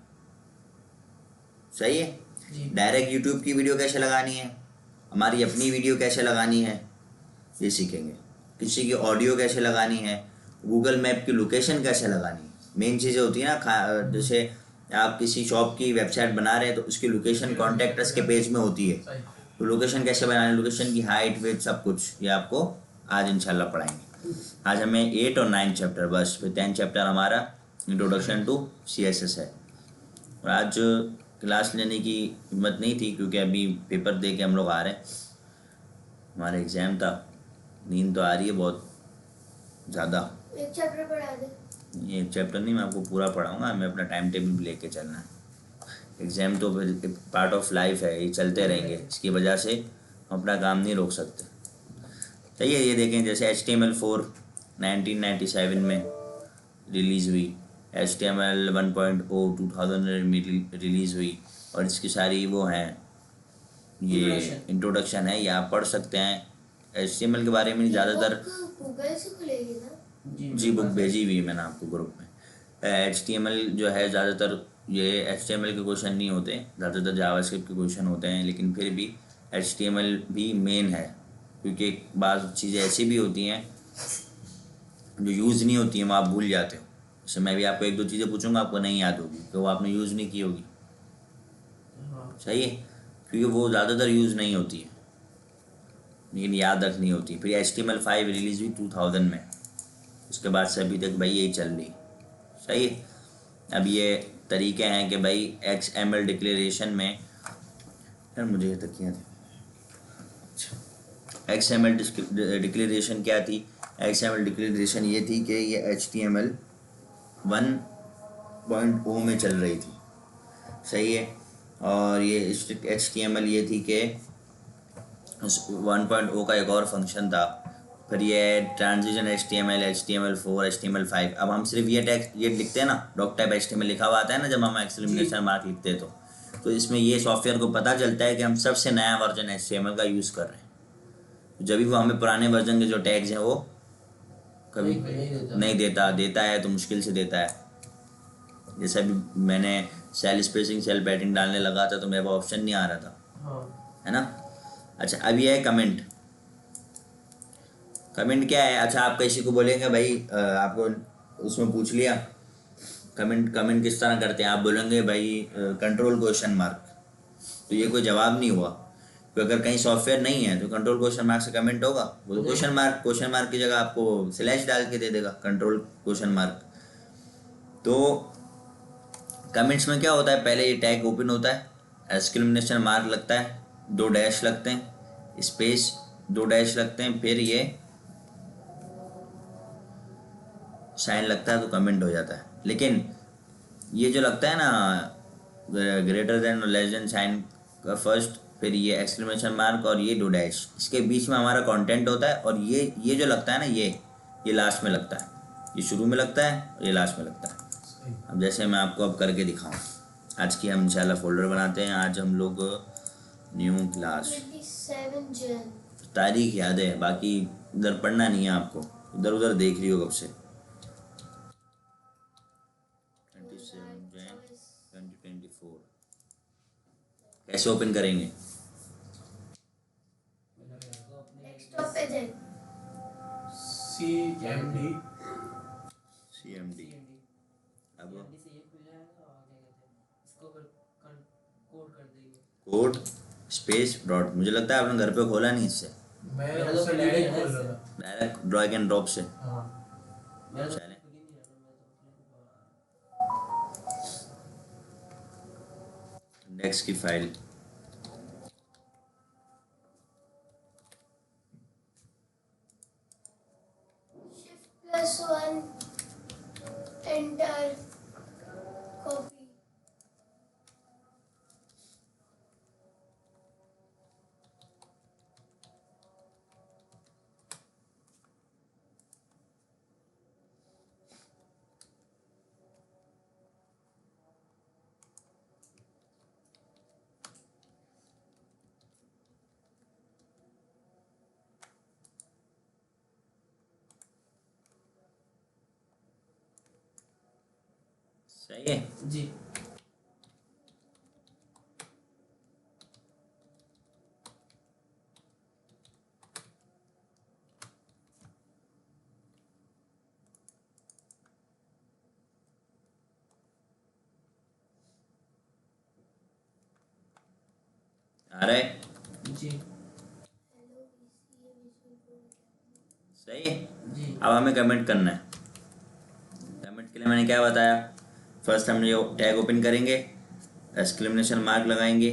सही है। डायरेक्ट यूट्यूब की वीडियो कैसे लगानी है, हमारी अपनी वीडियो कैसे लगानी है, ये सीखेंगे। किसी की ऑडियो कैसे लगानी है, गूगल मैप की लोकेशन कैसे लगानी है। मेन चीज़ें होती है ना, जैसे आप किसी शॉप की वेबसाइट बना रहे हैं तो उसकी लोकेशन कॉन्टैक्ट अस के पेज में होती है। तो लोकेशन कैसे बनानी है, लोकेशन की हाइट वेट सब कुछ ये आपको आज इंशाल्लाह पढ़ाएंगे। आज हमें 8 और 9 चैप्टर बस, फिर 10 चैप्टर हमारा इंट्रोडक्शन टू CSS है। और आज क्लास लेने की हिम्मत नहीं थी क्योंकि अभी पेपर दे के हम लोग आ रहे हैं, हमारा एग्ज़ाम था। नींद तो आ रही है बहुत ज़्यादा। एक चैप्टर पढ़ा दे। ये एक चैप्टर नहीं, मैं आपको पूरा पढ़ाऊँगा। हमें अपना टाइम टेबल भी लेके चलना है। एग्ज़ाम तो फिर पार्ट ऑफ लाइफ है, ये चलते रहेंगे। इसकी वजह से हम अपना काम नहीं रोक सकते। सही है। ये देखें, जैसे HTML4 1997 में रिलीज़ हुई, HTML 1.0 2000 में रिलीज़ हुई, और इसकी सारी वो हैं, ये इंट्रोडक्शन है, ये आप पढ़ सकते हैं। HTML के बारे में ज़्यादातर गूगल से खुलेगी ना? जी बुक भेजी हुई है मैंने आपको ग्रुप में। HTML जो है ज़्यादातर ये HTML के क्वेश्चन नहीं होते, ज़्यादातर जावास्क्रिप्ट के क्वेश्चन होते हैं, लेकिन फिर भी HTML भी मेन है क्योंकि बाज़ चीज़ें ऐसी भी होती हैं जो यूज़ नहीं होती हैं, वो आप भूल जाते हो। जैसे मैं भी आपको 1-2 चीज़ें पूछूंगा, आपको नहीं याद होगी तो वो आपने यूज़ नहीं की होगी। सही है, क्योंकि वो ज़्यादातर यूज़ नहीं होती है लेकिन याद रखनी होती है। फिर HTML5 रिलीज़ हुई 2000 में, उसके बाद से अभी तक भाई यही चल रही। सही है। अब ये तरीके हैं कि भाई XML डिक्लेरेशन में, यार मुझे ये तकिया थे। XML डिक्लेरेशन क्या थी? XML डिक्लेरेशन ये थी कि ये HTML 1.0 में चल रही थी। सही है। और ये HTML ये थी कि 1.0 का एक और फंक्शन था। फिर ये ट्रांजिशन HTML, HTML4, HTML5। अब हम सिर्फ ये टेक्स्ट ये लिखते हैं ना, डॉक टाइप HTML लिखा हुआ आता है ना जब हम एक्सक्लेमेशन मार्क लिखते हैं तो इसमें ये सॉफ्टवेयर को पता चलता है कि हम सबसे नया वर्जन HTML का यूज़ कर रहे हैं। जब भी वो हमें पुराने वर्जन के जो टैग्स हैं वो कभी नहीं देता है तो मुश्किल से देता है। जैसे अभी मैंने सेल स्पेसिंग सेल पैडिंग डालने लगा था तो मेरे पास ऑप्शन नहीं आ रहा था, है ना। अच्छा, अब ये है कमेंट। कमेंट क्या है? अच्छा, आप किसी को बोलेंगे भाई आपको उसमें पूछ लिया कमेंट किस तरह करते हैं, आप बोलेंगे भाई कंट्रोल क्वेश्चन मार्क, तो ये कोई जवाब नहीं हुआ। तो अगर कहीं सॉफ्टवेयर नहीं है तो कंट्रोल क्वेश्चन मार्क से कमेंट होगा? वो तो क्वेश्चन मार्क की जगह आपको स्लैश डाल के दे देगा, कंट्रोल क्वेश्चन मार्क। तो कमेंट्स में क्या होता है, पहले ये टैग ओपन होता है, एक्सक्लेमेशन मार्क लगता है, 2 डैश लगते हैं, स्पेस 2 डैश लगते हैं, फिर ये साइन लगता है तो कमेंट हो जाता है। लेकिन ये जो लगता है ना ग्रेटर देन और लेस देन साइन का फर्स्ट, फिर ये एक्सक्लेमेशन मार्क और ये 2 डैश, इसके बीच में हमारा कंटेंट होता है। और ये जो लगता है ना, ये लास्ट में लगता है, ये शुरू में लगता है और ये लास्ट में लगता है। अब जैसे मैं आपको अब करके दिखाऊं, आज की हम इंशाल्लाह फोल्डर बनाते हैं। आज हम लोग न्यू क्लास 27 जन। तारीख याद है, बाकी इधर पढ़ना नहीं है आपको, इधर उधर देख रही हो कब से। 27 जैन 2024 कैसे ओपन करेंगे? डेस्कटॉप पे जाए। CMD CMD। अब से ये खुल जाएगा और क्या कहते हैं इसको अगर कोड स्पेस डॉट, मुझे लगता है आपने घर पे खोला नहीं इससे, मैं मेरा तो उससे खुल ही नहीं डायरेक्ट रहा खोल इससे। रहा था। डायरेक्ट ड्रैग एंड ड्रॉप से। हाँ मेरा तो चलें। खुल ही नहीं रहा, मैं तो इंडेक्स की फाइल Shift+1 enter copy. सही है। जी आ रहा है, जी Hello VCA Visual Code. सही है। जी अब हमें कमेंट करना है। कमेंट के लिए मैंने क्या बताया, फर्स्ट हम ये टैग ओपन करेंगे, एक्सक्लेमेशन मार्क लगाएंगे,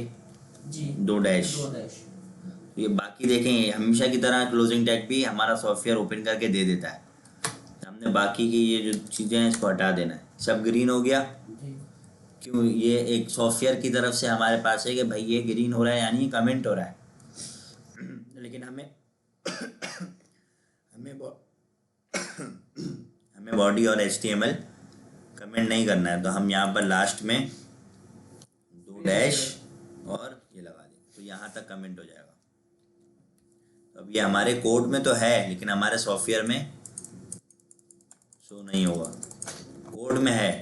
जी 2 डैश। 2 डैश। ये बाकी देखें, हमेशा की तरह क्लोजिंग टैग भी हमारा सॉफ्टवेयर ओपन करके दे देता है। हमने बाकी की ये जो चीज़ें हैं इसको हटा देना है। सब ग्रीन हो गया, जी क्यों, ये एक सॉफ्टवेयर की तरफ से हमारे पास है कि भाई ये ग्रीन हो रहा है यानी कमेंट हो रहा है। लेकिन हमें हमें हमें बॉडी और HTML कमेंट नहीं करना है, तो हम यहाँ पर लास्ट में 2 डैश और ये लगा दें, तो यहाँ तक कमेंट हो जाएगा। अब ये हमारे कोड में तो है लेकिन हमारे सॉफ्टवेयर में शो नहीं होगा, कोड में है।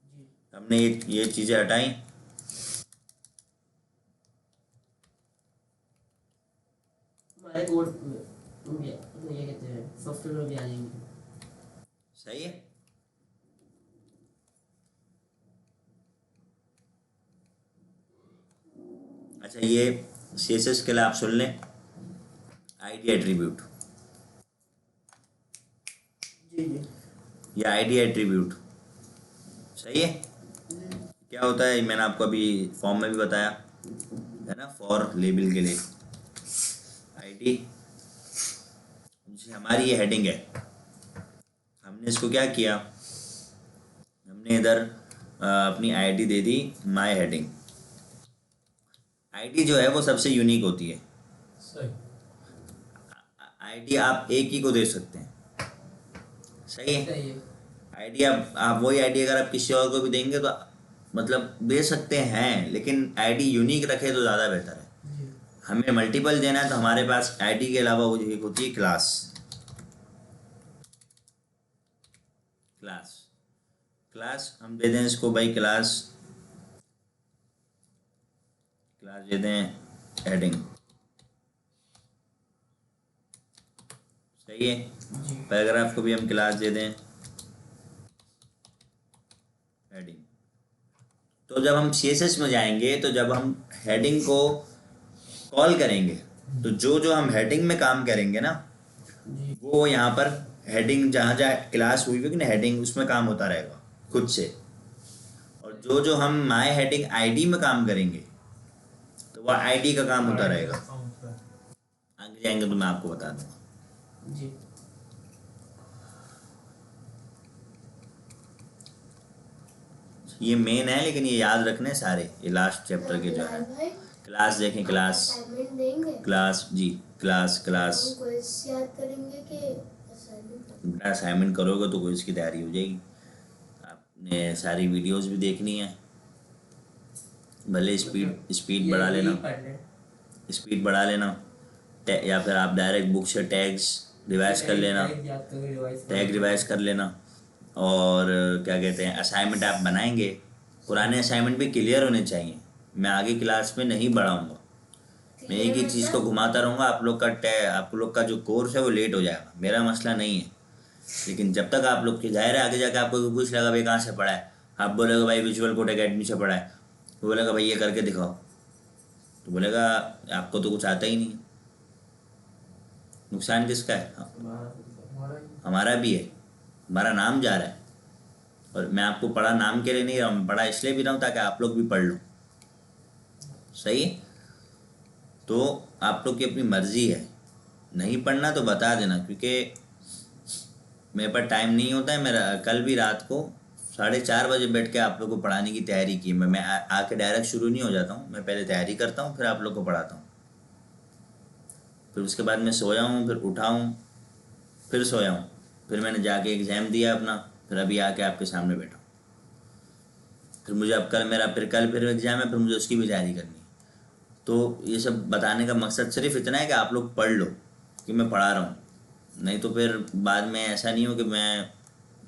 जी हमने ये चीज़ें हटाई, हमारे कोड में ये कहते हैं सॉफ्टवेयर में भी आ जाएंगे। सही है। अच्छा, ये CSS के लिए आप सुन लें, आईडी एट्रीब्यूट, जी जी ये आईडी एट्रीब्यूट सही है। क्या होता है, मैंने आपको अभी फॉर्म में भी बताया है ना, फॉर लेबल के लिए आईडी, हमारी ये हेडिंग है। हमने इसको क्या किया, हमने इधर अपनी ID they the my heading. ID जो है वो सबसे यूनिक होती है। सही। आईडी आप एक ही को दे सकते हैं, सही है। सही है। आईडी आप वही आईडी अगर आप किसी और को भी देंगे तो मतलब दे सकते हैं, लेकिन आईडी यूनिक रखे तो ज़्यादा बेहतर है। जी हमें मल्टीपल देना है तो हमारे पास आईडी के अलावा वो एक होती है क्लास। क्लास हम दे दें इसको भाई, क्लास दे दें हेडिंग, सही है। जी पैराग्राफ को भी हम क्लास दे दें हेडिंग। तो जब हम CSS में जाएंगे तो जब हम हेडिंग को कॉल करेंगे तो जो जो हम हेडिंग में काम करेंगे ना, जी वो यहाँ पर हेडिंग जहाँ जहाँ क्लास हुई होगी ना हेडिंग, उसमें काम होता रहेगा खुद से। और जो जो हम माय हेडिंग आईडी में काम करेंगे तो वह आईडी का काम होता रहेगा। आगे जाएंगे तो मैं आपको बता दूंगा। जी ये मेन है लेकिन ये याद रखने सारे, ये लास्ट चैप्टर के जो है। भाई क्लास देखें, क्लास असाइनमेंट देंगे, क्लास जी क्लास क्लास। हम क्विज याद करेंगे कि असाइनमेंट। बेटा असाइनमेंट करोगे तो क्विज की तैयारी हो जाएगी। आपने सारी वीडियोस भी देखनी है, भले स्पीड बढ़ा लेना, स्पीड बढ़ा लेना, या फिर आप डायरेक्ट बुक से टैग्स रिवाइज कर लेना, टैग रिवाइज कर लेना। और क्या कहते हैं, असाइनमेंट आप बनाएंगे, पुराने असाइनमेंट भी क्लियर होने चाहिए। मैं आगे क्लास में नहीं बढ़ाऊँगा, मैं एक ही चीज़ को घुमाता रहूँगा। आप लोग का जो कोर्स है वो लेट हो जाएगा, मेरा मसला नहीं है। लेकिन जब तक आप लोग की, जाहिर है आगे जाकर आपको पूछ लेगा भाई कहाँ से पढ़ा है, आप बोलोगे भाई विजुअल कोड एकेडमी से पढ़ा है, वो बोलेगा भाई ये करके दिखाओ, तो बोलेगा आपको तो कुछ आता ही नहीं है। नुकसान किसका है? हमारा हमारा हमारा भी है, हमारा नाम जा रहा है। और मैं आपको पढ़ा नाम के लिए नहीं रहा हूँ, मैं पढ़ा इसलिए भी रहा हूँ ताकि आप लोग भी पढ़ लो। सही है? तो आप लोग की अपनी मर्जी है, नहीं पढ़ना तो बता देना, क्योंकि मेरे पास टाइम नहीं होता है। मेरा कल भी रात को 4:30 बजे बैठ के आप लोग को पढ़ाने की तैयारी की। मैं आके डायरेक्ट शुरू नहीं हो जाता हूँ, मैं पहले तैयारी करता हूँ, फिर आप लोग को पढ़ाता हूँ। फिर उसके बाद मैं सोया हूँ, फिर उठा हूँ, फिर सोया हूँ, फिर मैंने जाके एग्ज़ाम दिया अपना, फिर अभी आके आपके सामने बैठा हूँ। फिर मुझे अब कल एग्ज़ाम है, फिर मुझे उसकी भी तैयारी करनी है। तो ये सब बताने का मकसद सिर्फ इतना है कि आप लोग पढ़ लो कि मैं पढ़ा रहा हूँ। नहीं तो फिर बाद में ऐसा नहीं हो कि मैं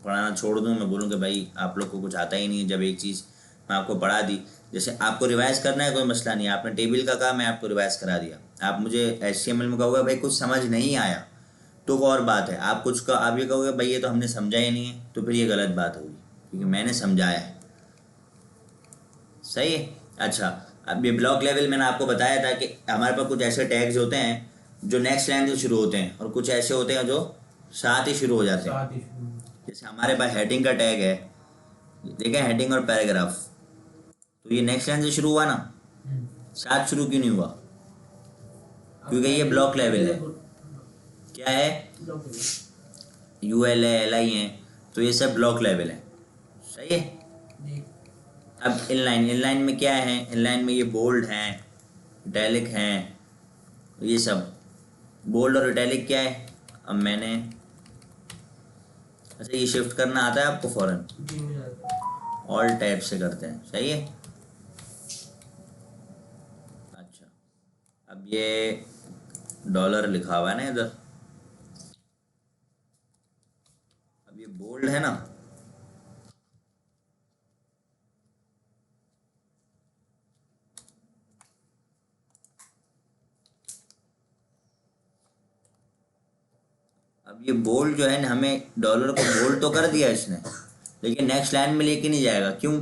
पढ़ाना छोड़ दूँ, मैं बोलूँ कि भाई आप लोग को कुछ आता ही नहीं है, जब एक चीज़ मैं आपको पढ़ा दी। जैसे आपको रिवाइज़ करना है, कोई मसला नहीं है, आपने टेबल का कहा, मैं आपको रिवाइज़ करा दिया। आप मुझे HTML में कहोगे भाई कुछ समझ नहीं आया, तो वो और बात है। आप ये कहोगे भाई ये तो हमने समझा ही नहीं है, तो फिर ये गलत बात होगी, क्योंकि मैंने समझाया है। सही है? अच्छा, अब ये ब्लॉक लेवल मैंने आपको बताया था कि हमारे पास कुछ ऐसे टैग्स होते हैं जो नेक्स्ट लाइन से शुरू होते हैं, और कुछ ऐसे होते हैं जो साथ ही शुरू हो जाते हैं। साथ ही शुरू। जैसे हमारे पास हेडिंग का टैग है, देखें हेडिंग और पैराग्राफ, तो ये नेक्स्ट लाइन से शुरू हुआ ना, साथ शुरू क्यों नहीं हुआ? क्योंकि ये ब्लॉक लेवल है। क्या है? UL है, LI है, तो ये सब ब्लॉक लेवल है। सही है? जी। अब इनलाइन में क्या है? इनलाइन में ये बोल्ड हैं, इटैलिक हैं, ये सब बोल्ड और इटैलिक क्या है? अब मैंने अच्छा ये शिफ्ट करना आता है आपको फ़ौरन? जी मुझे आता है। ऑल टैब से करते हैं। सही है? अच्छा, अब ये डॉलर लिखा हुआ है ना इधर, अब ये बोल्ड है ना, अब ये बोल्ड जो है ना, हमें डॉलर को बोल्ड तो कर दिया इसने, लेकिन नेक्स्ट लाइन में लेके नहीं जाएगा। क्यों?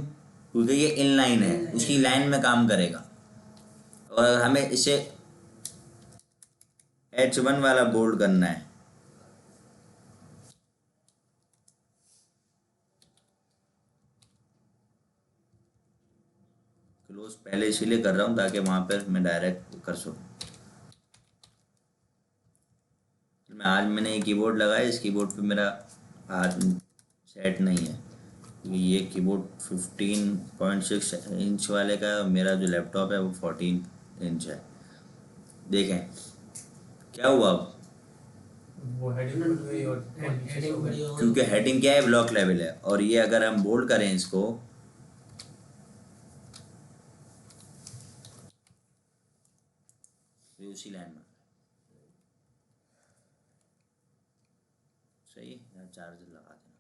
क्योंकि ये इनलाइन है, उसकी लाइन में काम करेगा। और हमें इसे H1 वाला बोल्ड करना है। क्लोज पहले इसीलिए कर रहा हूँ ताकि वहाँ पर मैं डायरेक्ट कर सकूँ। मैंने ये कीबोर्ड लगाया, इस कीबोर्ड पे मेरा हाथ सेट नहीं है, क्योंकि ये कीबोर्ड 15.6 इंच वाले का है, और मेरा जो लैपटॉप है वो 14 इंच है। देखें क्या हुआ अब? वो हेडिंग बढ़ गई और हेडिंग बड़ी हो गई। क्योंकि हेडिंग क्या है? ब्लॉक लेवल है। और ये अगर हम बोल्ड करें इसको, ये उसी लाइन में। सही है? यार चार्जर लगा देना,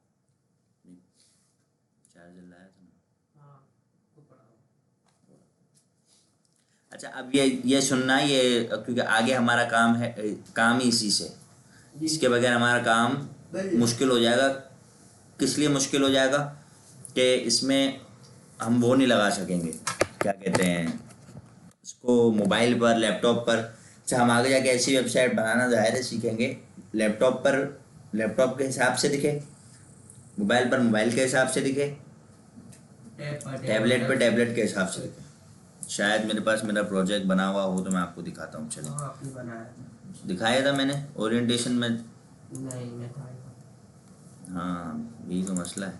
नहीं चार्जर लाया था ना। हाँ, वो पढ़ा हुआ। अच्छा, अब ये सुनना, ये क्योंकि आगे हमारा काम है, काम ही इसी से, इसके बगैर हमारा काम मुश्किल हो जाएगा। किस लिए मुश्किल हो जाएगा? कि इसमें हम वो नहीं लगा सकेंगे, क्या कहते हैं इसको, मोबाइल पर, लैपटॉप पर। अच्छा, हम आगे जाके ऐसी वेबसाइट बनाना ज़ाहिर है सीखेंगे, लैपटॉप पर लैपटॉप के हिसाब से दिखे, मोबाइल पर मोबाइल के हिसाब से दिखे, टैबलेट पर टैबलेट के हिसाब से दिखे। शायद मेरे पास मेरा प्रोजेक्ट बना हुआ हो तो मैं आपको दिखाता हूँ। चलिए, हाँ, आपने बनाया था। दिखाया था मैंने ओरिएंटेशन में। नहीं, मैं था। हाँ, यही तो मसला है।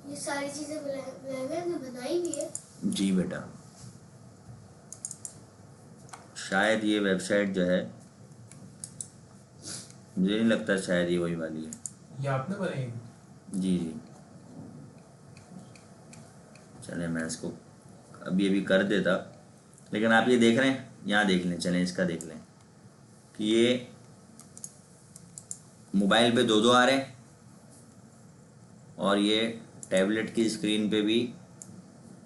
ये सारी चीजें ब्लैंक ने बनाई भी है। जी बेटा, शायद ये वेबसाइट जो है, मुझे नहीं लगता, शायद ये वही वाली है। ये आपने बनाई? जी जी, चलें मैं इसको अभी कर देता, लेकिन आप ये देख रहे हैं, यहाँ देख लें, चलें इसका देख लें कि ये मोबाइल पे 2 आ रहे हैं, और ये टैबलेट की स्क्रीन पे भी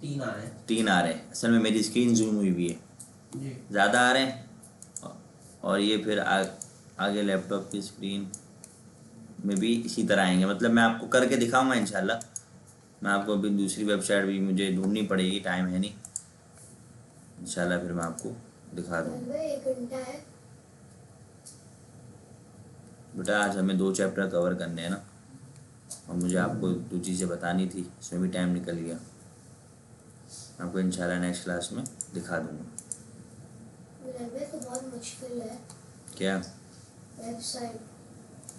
3 आ रहे हैं। 3 आ रहे हैं। असल में मेरी स्क्रीन जूम हुई भी है, जी। ज़्यादा आ रहे हैं। और ये फिर आगे लैपटॉप की स्क्रीन में भी इसी तरह आएंगे, मतलब मैं आपको करके दिखाऊंगा इंशाल्लाह। मैं आपको अभी दूसरी वेबसाइट भी मुझे ढूंढनी पड़ेगी, टाइम है नहीं, इंशाल्लाह फिर मैं आपको दिखा दूँगा। 1 घंटा है। बेटा आज हमें 2 चैप्टर कवर करने हैं ना, और मुझे आपको 2 चीज़ें बतानी थी, इसमें भी टाइम निकल गया। आपको इंशाल्लाह नेक्स्ट क्लास में दिखा दूँगा। रेलवे तो बहुत मुश्किल है। क्या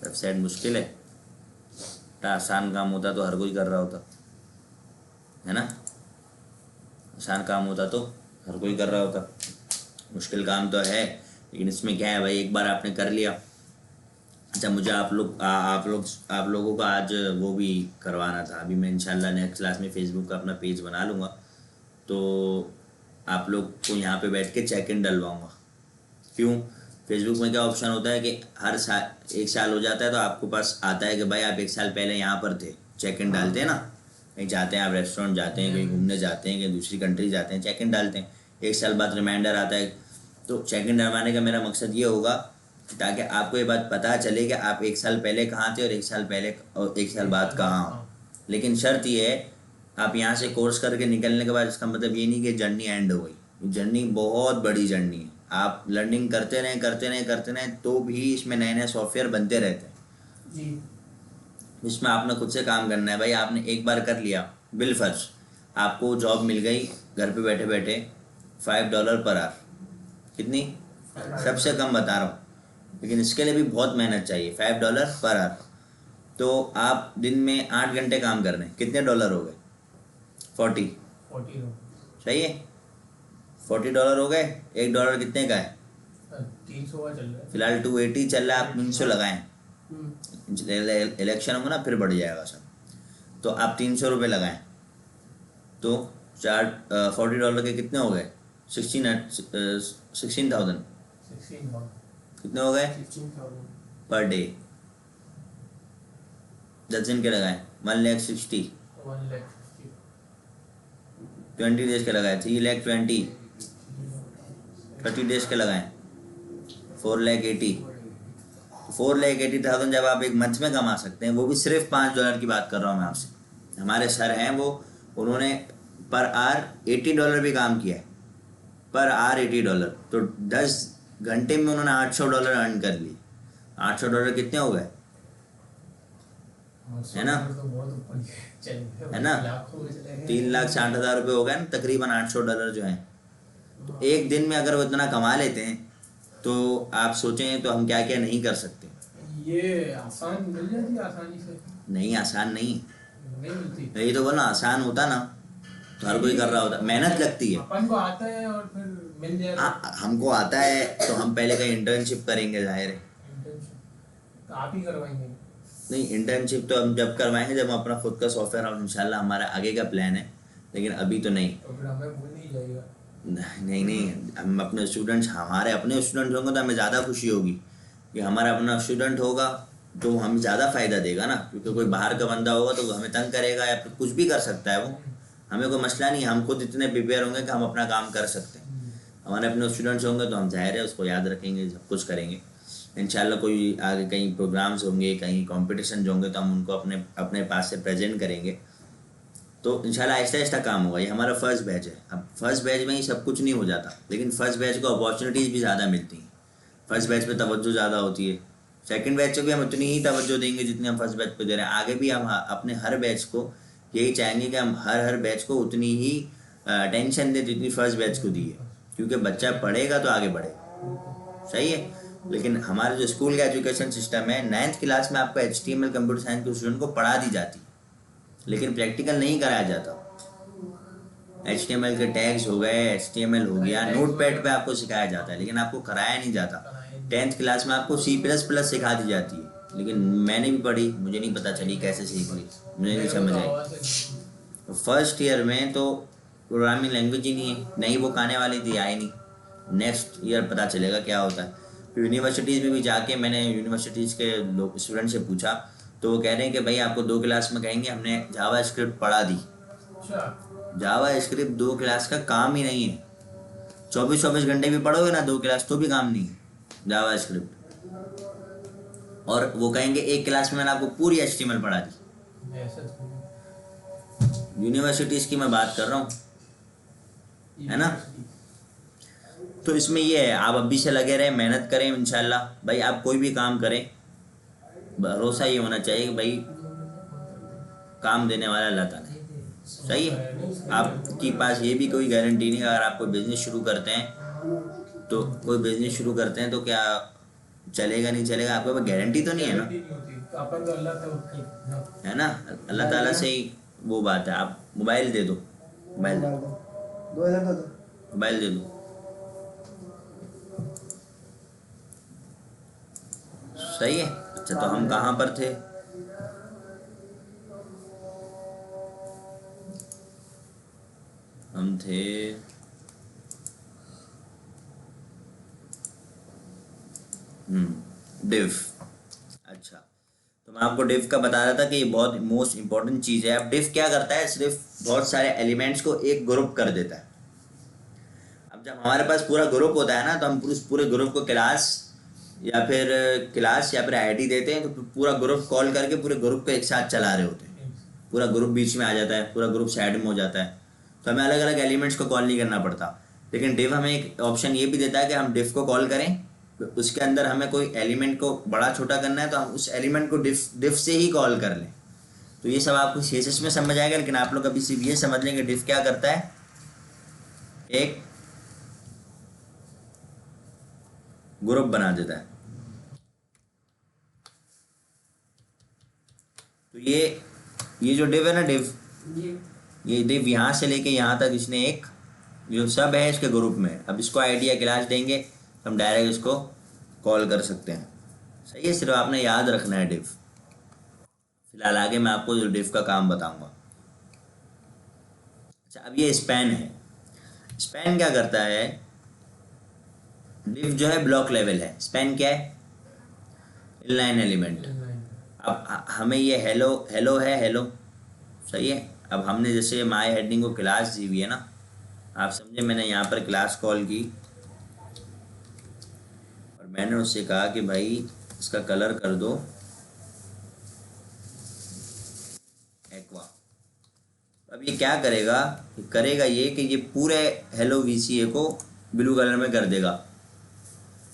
वेबसाइट मुश्किल है? बेटा आसान काम होता तो हर कोई कर रहा होता, है ना? आसान काम होता तो हर कोई कर रहा होता। मुश्किल काम तो है, लेकिन इसमें क्या है भाई, एक बार आपने कर लिया। अच्छा मुझे आप लोगों का आज वो भी करवाना था। अभी मैं इंशाल्लाह नेक्स्ट क्लास में फेसबुक का अपना पेज बना लूँगा, तो आप लोग को यहाँ पे बैठ के चेक इन डलवाऊँगा। क्यों? फेसबुक में क्या ऑप्शन होता है कि हर साल 1 साल हो जाता है तो आपको पास आता है कि भाई आप 1 साल पहले यहाँ पर थे, चेक इन डालते हैं ना, कहीं जाते हैं आप, रेस्टोरेंट जाते हैं, कहीं घूमने जाते हैं, कहीं दूसरी कंट्री जाते हैं, चेक इन डालते हैं, 1 साल बाद रिमाइंडर आता है। तो चेक इन डलवाने का मेरा मकसद ये होगा ताकि आपको ये बात पता चले कि आप 1 साल पहले कहाँ थे और 1 साल पहले और 1 साल बाद कहाँ हो। लेकिन शर्त ये है, आप यहाँ से कोर्स करके निकलने के बाद इसका मतलब ये नहीं कि जर्नी एंड हो गई। जर्नी बहुत बड़ी जर्नी है, आप लर्निंग करते रहें तो भी इसमें नए सॉफ्टवेयर बनते रहते हैं जी। इसमें आपने खुद से काम करना है। भाई आपने एक बार कर लिया, बिलफर्ज आपको जॉब मिल गई घर पे बैठे बैठे $5 पर आवर। कितनी? सबसे कम बता रहा हूँ, लेकिन इसके लिए भी बहुत मेहनत चाहिए। $5 पर आवर, तो आप दिन में 8 घंटे काम कर रहे हैं, कितने डॉलर हो गए? 40। 40 सही है, $40 हो गए। $1 कितने का है? 300 का चल रहा है फिलहाल 280 चल रहा है, आप 300 लगाएं। हम्म, इलेक्शन होगा ना, फिर बढ़ जाएगा सब, तो आप 300 रुपये लगाएं, तो $40 के कितने हो गए? 16,000 16 कितने हो गए 16,000 पर डे? 10 दिन के लगाएं 1,60,000। 1,60,000 20 डेज के लगाए 3,20,000। 30 डेज के लगाएं 4,80,000। 4,80,000 जब आप एक मंथ में कमा सकते हैं, वो भी सिर्फ $5 की बात कर रहा हूँ मैं आपसे। हमारे सर हैं वो, उन्होंने पर आवर $80 भी काम किया है, पर आवर $80। तो 10 घंटे में उन्होंने $800 अर्न कर लिए। $800 कितने हो गए? है ना? तो बहुत ऊपर चल गए, है ना? लाखों में चले गए। 3,60,000 रुपये हो गए ना, तकरीबन $800 जो हैं। तो एक दिन में अगर वो इतना कमा लेते हैं तो आप सोचें तो हम क्या क्या नहीं कर सकते। ये आसान मिल जाती है आसानी से? नहीं, आसान नहीं। नहीं मिलती। यही तो बोला, आसान होता ना तो हर कोई कर रहा होता, मेहनत लगती है। अपन को आता है और फिर मिल जाए तो हाँ, हमको आता है तो हम पहले कहीं इंटर्नशिप करेंगे, जाहिर है। internship आप ही करवाएंगे। नहीं, इंटर्नशिप तो हम जब करवाएंगे जब हम अपना खुद का सॉफ्टवेयर, और इंशाल्लाह हमारा आगे का प्लान है, लेकिन अभी तो नहीं। तो फिर हमें भूल नहीं जाएगा। नहीं, हम अपने स्टूडेंट्स, हमारे अपने स्टूडेंट होंगे तो हमें ज़्यादा खुशी होगी कि हमारा अपना स्टूडेंट होगा तो हमें ज़्यादा फ़ायदा देगा ना। क्योंकि कोई बाहर का बंदा होगा तो हमें तंग करेगा या फिर कुछ भी कर सकता है वो, हमें कोई मसला नहीं। हम खुद इतने प्रिपेयर होंगे कि हम अपना काम कर सकते हैं। हमारे अपने स्टूडेंट्स होंगे तो हम जाहिर है उसको याद रखेंगे, सब कुछ करेंगे। इंशाल्लाह कोई आगे कहीं प्रोग्राम्स होंगे, कहीं कॉम्पिटिशन होंगे तो हम उनको अपने अपने पास से प्रेजेंट करेंगे। तो इंशाल्लाह आहिस्ता आहिस्ता काम होगा। ये हमारा फर्स्ट बैच है। अब फर्स्ट बैच में ही सब कुछ नहीं हो जाता, लेकिन फर्स्ट बैच को अपॉर्चुनिटीज़ भी ज़्यादा मिलती हैं। फर्स्ट बैच पे तवज्जो ज़्यादा होती है। सेकंड बैच को भी हम उतनी ही तवज्जो देंगे जितनी हम फर्स्ट बैच पे दे रहे हैं। आगे भी हम अपने हर बैच को यही चाहेंगे कि हम हर बैच को उतनी ही टेंशन दें जितनी फर्स्ट बैच को दी है, क्योंकि बच्चा पढ़ेगा तो आगे बढ़ेगा। सही है। लेकिन हमारे जो स्कूल का एजुकेशन सिस्टम है, 9th क्लास में आपको HTML कंप्यूटर साइंस के स्टूडेंट को पढ़ा दी जाती है, लेकिन प्रैक्टिकल नहीं कराया जाता। HTML के टैग्स हो गए, HTML हो गया, नोटपैड पे आपको सिखाया जाता है, लेकिन आपको कराया नहीं जाता। 10th क्लास में आपको C++ सिखा दी जाती है, लेकिन मैंने भी पढ़ी, मुझे नहीं पता चली कैसे सीख ली, मुझे नहीं समझ आई। फर्स्ट ईयर में तो प्रोग्रामिंग लैंग्वेज ही नहीं है, नई बुक आने वाली थी, आई नहीं। नेक्स्ट ईयर पता चलेगा क्या होता है। फिर यूनिवर्सिटीज़ में भी जाके मैंने यूनिवर्सिटीज़ के लोग स्टूडेंट से पूछा तो वो कह रहे हैं कि भाई आपको 2 क्लास में कहेंगे हमने जावा स्क्रिप्ट पढ़ा दी। जावा स्क्रिप्ट 2 क्लास का काम ही नहीं है। 24-24 घंटे भी पढ़ोगे ना 2 क्लास तो भी काम नहीं है जावा स्क्रिप्ट। और वो कहेंगे एक क्लास में मैंने आपको पूरी HTML पढ़ा दी। ऐसा तो यूनिवर्सिटीज़ की मैं बात कर रहा हूँ, है ना। यूनिवर्सिटी। तो इसमें ये है, आप अभी से लगे रहें, मेहनत करें इंशाल्लाह। भाई आप कोई भी काम करें, भरोसा ये होना चाहिए कि भाई काम देने वाला अल्लाह ताला है। सही है। आपके पास ये भी कोई गारंटी नहीं, अगर आप कोई बिज़नेस शुरू करते हैं तो कोई बिज़नेस शुरू करते हैं तो क्या चलेगा नहीं चलेगा, आपके पास गारंटी तो नहीं है ना, गारंटी नहीं होती, अपन तो अल्लाह तवक्कल हाँ। है ना। अल्लाह ताला से ही वो बात है। आप मोबाइल दे दो, मोबाइल मोबाइल दो, 2000 दो दो। मोबाइल दे दो। सही है। अच्छा, तो हम कहाँ पर थे? हम थे डिव। अच्छा, तो मैं आपको डिव का बता रहा था कि ये बहुत मोस्ट इम्पॉर्टेंट चीज़ है। अब डिव क्या करता है, सिर्फ बहुत सारे एलिमेंट्स को एक ग्रुप कर देता है। अब जब हमारे पास पूरा ग्रुप होता है ना, तो हम उस पूरे ग्रुप को क्लास या फिर आईडी देते हैं, तो पूरा ग्रुप कॉल करके पूरे ग्रुप को एक साथ चला रहे होते हैं। पूरा ग्रुप बीच में आ जाता है, पूरा ग्रुप साइड में हो जाता है, तो हमें अलग अलग एलिमेंट्स को कॉल नहीं करना पड़ता। लेकिन डिव हमें एक ऑप्शन ये भी देता है कि हम डिव को कॉल करें, तो उसके अंदर हमें कोई एलिमेंट को बड़ा छोटा करना है तो हम उस एलिमेंट को डिव से ही कॉल कर लें। तो ये सब आपको CSS में समझ आएगा, लेकिन आप लोग अभी सिर्फ ये समझ लेंगे डिव क्या करता है। एक ग्रुप बना देता है। तो ये जो डिव है ना, डिव, ये डिव यहाँ से लेके यहाँ तक इसने एक जो सब है इसके ग्रुप में। अब इसको आईडी या क्लास देंगे तो हम डायरेक्ट इसको कॉल कर सकते हैं। सही है, सिर्फ आपने याद रखना है डिव। फिलहाल आगे मैं आपको जो डिव का काम बताऊंगा। अच्छा, अब ये स्पैन है। स्पैन क्या करता है? डिव जो है ब्लॉक लेवल है, स्पैन क्या है? Inline element. अब हमें ये हेलो हेलो है, हेलो, सही है। अब हमने जैसे माय हेडिंग को क्लास दी हुई है ना, आप समझे, मैंने यहाँ पर क्लास कॉल की और मैंने उससे कहा कि भाई इसका कलर कर दो एक्वा। अब ये क्या करेगा, करेगा ये कि ये पूरे हेलो VCA को ब्लू कलर में कर देगा।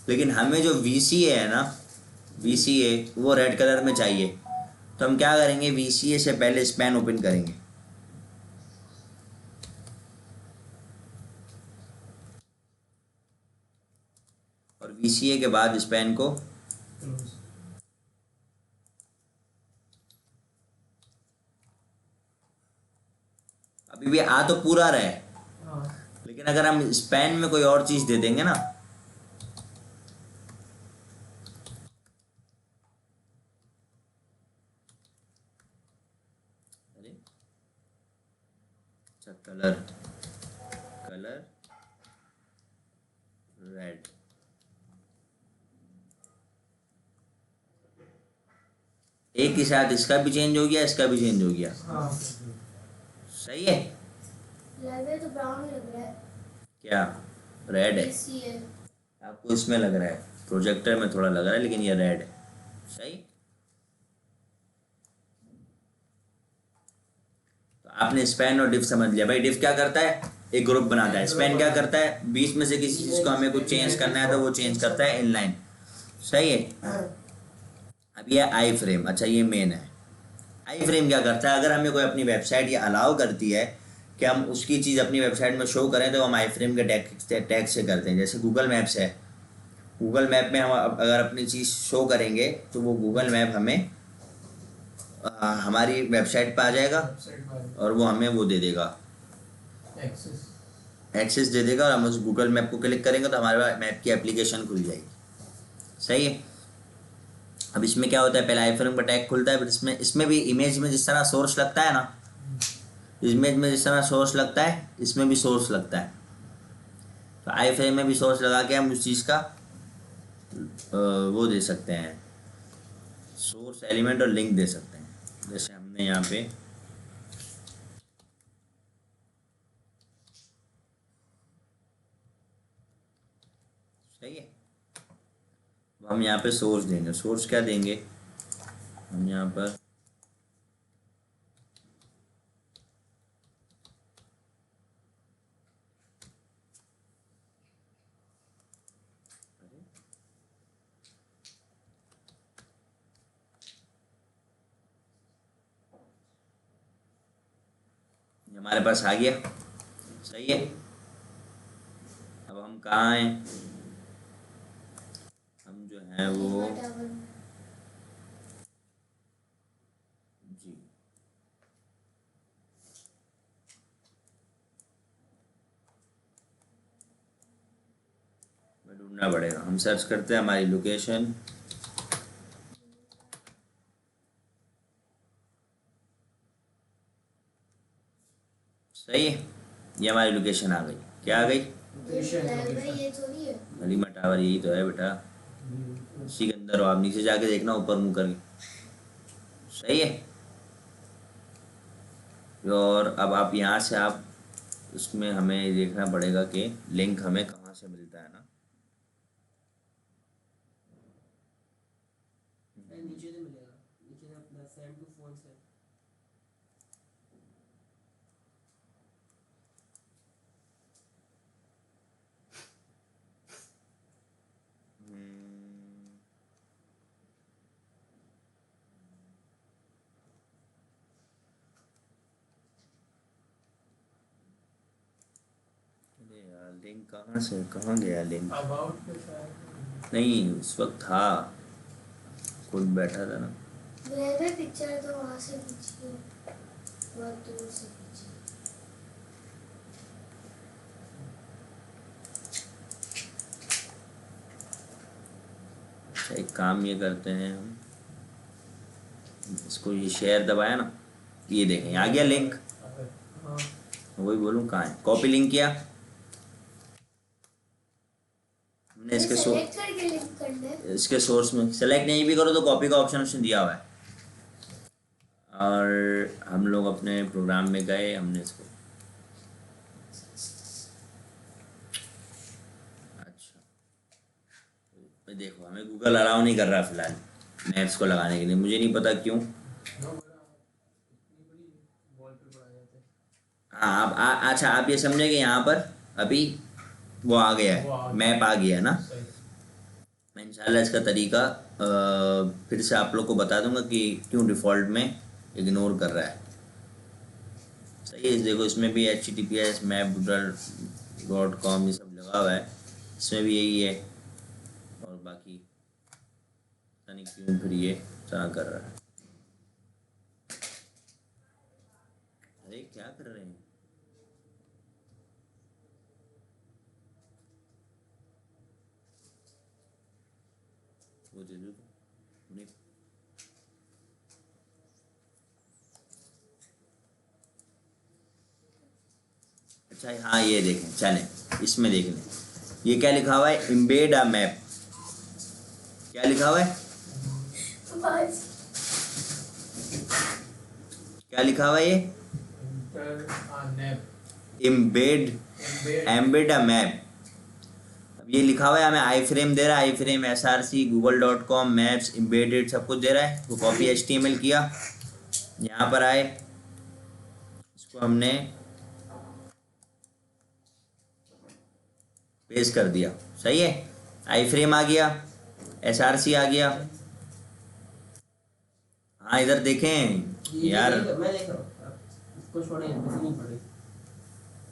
लेकिन हमें जो VCA है ना, VCA वो रेड कलर में चाहिए। तो हम क्या करेंगे, VCA से पहले स्पैन ओपन करेंगे, और VCA के बाद स्पैन को अभी भी आ तो पूरा रहे, लेकिन अगर हम स्पैन में कोई और चीज दे देंगे ना, अरे अच्छा, कलर कलर रेड, एक के साथ इसका भी चेंज हो गया, इसका भी चेंज हो गया। सही है। लग रहा है तो ब्राउन लग रहा है। क्या रेड है? ऐसी है। आपको इसमें लग रहा है, प्रोजेक्टर में थोड़ा लग रहा है, लेकिन ये रेड है। सही। तो आपने स्पैन और डिव समझ लिया। भाई डिव क्या करता है, एक ग्रुप बनाता है। स्पैन क्या करता है, बीच में से किसी चीज को हमें कुछ चेंज करना है तो वो चेंज करता है इनलाइन। सही है। अब ये आई फ्रेम, अच्छा ये मेन है। आई फ्रेम क्या करता है, अगर हमें कोई अपनी वेबसाइट ये अलाउ करती है कि हम उसकी चीज़ अपनी वेबसाइट में शो करें, तो हम आई फ्रेम के टैग से करते हैं। जैसे गूगल मैप्स है, गूगल मैप में हम अगर अपनी चीज़ शो करेंगे तो वो गूगल मैप हमें हमारी वेबसाइट पर आ जाएगा और वो हमें वो दे देगा, एक्सेस दे देगा, और हम उस गूगल मैप को क्लिक करेंगे तो हमारे मैप की एप्लीकेशन खुल जाएगी। सही है। अब इसमें क्या होता है, पहले आई फ्रेम का टैग खुलता है, फिर इसमें भी इमेज में जिस तरह सोर्स लगता है ना, इमेज में जिस तरह सोर्स लगता है इसमें भी सोर्स लगता है। तो आई फ्रेम में भी सोर्स लगा के हम उस चीज़ का वो दे सकते हैं, सोर्स एलिमेंट और लिंक दे सकते हैं। जैसे हमने यहाँ पे सही है, अब हम यहाँ पे सोर्स देंगे। सोर्स क्या देंगे हम यहाँ पर? ये हमारे पास आ गया, सही है। अब हम कहाँ हैं? हम जो है वो हलीमा टावर में। जी में ढूंढना पड़ेगा। हम सर्च करते हैं हमारी लोकेशन। सही है, ये हमारी लोकेशन आ गई। क्या आ गई? ये फ्लैग में ये थोड़ी है। हलीमा टावर, यही तो है बेटा, इसी के अंदर हो आप। नीचे जाके देखना ऊपर मुँह करके। सही है। और अब आप यहाँ से आप उसमें हमें देखना पड़ेगा कि लिंक हमें कहाँ से मिलता है ना। नीचे से मिलेगा, नीचे से अपना सेंड टू फोन से। अरे यार लिंक कहाँ से, कहाँ गया लिंक? अबाउट पे शायद नहीं, उस वक्त था, खुद बैठा था ना। मेरे पिक्चर तो वहाँ से खींची है, बहुत दूर से खींची। अच्छा, एक काम ये करते हैं हम, इसको ये शेयर दबाया ना, ये देखें आ गया लिंक। हाँ वही बोलूँ, कहाँ है? कॉपी लिंक किया हमने ये इसके सेलेक्ट करके लिंक करना है। इसके सोर्स में। सेलेक्ट नहीं भी करो तो कॉपी का ऑप्शन उसने दिया हुआ है। और हम लोग अपने प्रोग्राम में गए, हमने इसको, अच्छा देखो हमें गूगल अलाउ नहीं कर रहा फिलहाल मैप्स को लगाने के लिए, मुझे नहीं पता क्यों। नो बड़ा इतनी बड़ी वॉल पे पड़ा जाते हैं। हाँ अच्छा आप ये समझे कि यहाँ पर अभी वो आ गया वो आ है, गया। मैप आ गया है ना। सही। मैं इंशाल्लाह इसका तरीका फिर से आप लोग को बता दूंगा कि क्यों डिफ़ॉल्ट में इग्नोर कर रहा है। सही है, देखो इसमें भी HTTPS map.com ये सब लगा हुआ है, इसमें भी यही है। और बाकी पता नहीं क्यों फिर ये तरह कर रहा है। अरे क्या कर रहे हैं? वो दे दो तो नहीं। अच्छा हाँ, ये देखें, चलें इसमें देख लें। ये क्या लिखा हुआ है? Embed a map. क्या लिखा हुआ है? बस क्या लिखा हुआ है ये? इंटर नेप इम्बेड, एम्बेड अ मैप। अब ये लिखा हुआ है, हमें आई फ्रेम दे रहा है, iframe SRC google.com maps embedded सब कुछ दे रहा है। तो कॉपी HTML किया, यहाँ पर आए, इसको हमने पेस्ट कर दिया। सही है, आई फ्रेम आ गया, SRC आ गया। हाँ इधर देखें यार, मैं देख रहा हूँ, आप इसको छोड़ें, इसको नहीं पढ़े।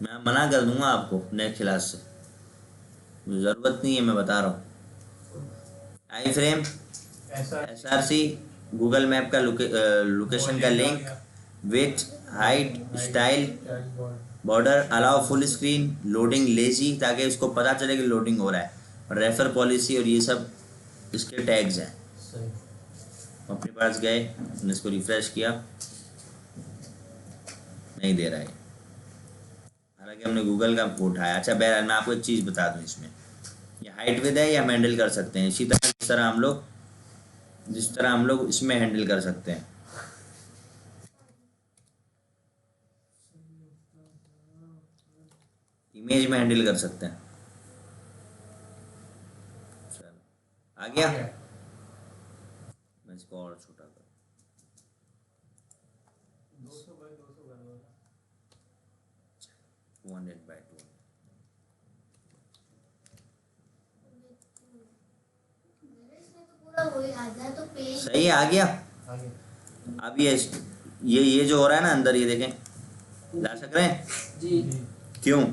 मैं मना कर दूंगा आपको नेक्स्ट क्लास से, मुझे ज़रूरत नहीं है, मैं बता रहा हूँ। आई फ्रेम, ऐसा SRC गूगल मैप का लोकेशन का link, with, height, style, border, allow full screen, loading lazy, ताकि उसको पता चले कि लोडिंग हो रहा है, और रेफर पॉलिसी, और ये सब इसके टैग्स हैं। सही। अपने पास गए, हमने इसको रिफ्रेश किया, नहीं दे रहा है, हालांकि हमने गूगल का उठाया। अच्छा बहरहाल मैं आपको एक चीज़ बता दूं, इसमें ये हाइट विद है, ये हम हैंडल कर सकते हैं इसी तरह, जिस तरह हम लोग इसमें हैंडल कर सकते हैं। इमेज में हैंडल कर सकते हैं। चलो आ गया? मैं इसको और छोटा कर 200 बाई 200 कर दो। 200 बाई 200। मेरे इसमें तो पूरा वही आ जाए तो पेज सही है, आ गया। आगे अब ये जो हो रहा है ना अंदर, ये देखें, ला सक रहे हैं? जी क्यों?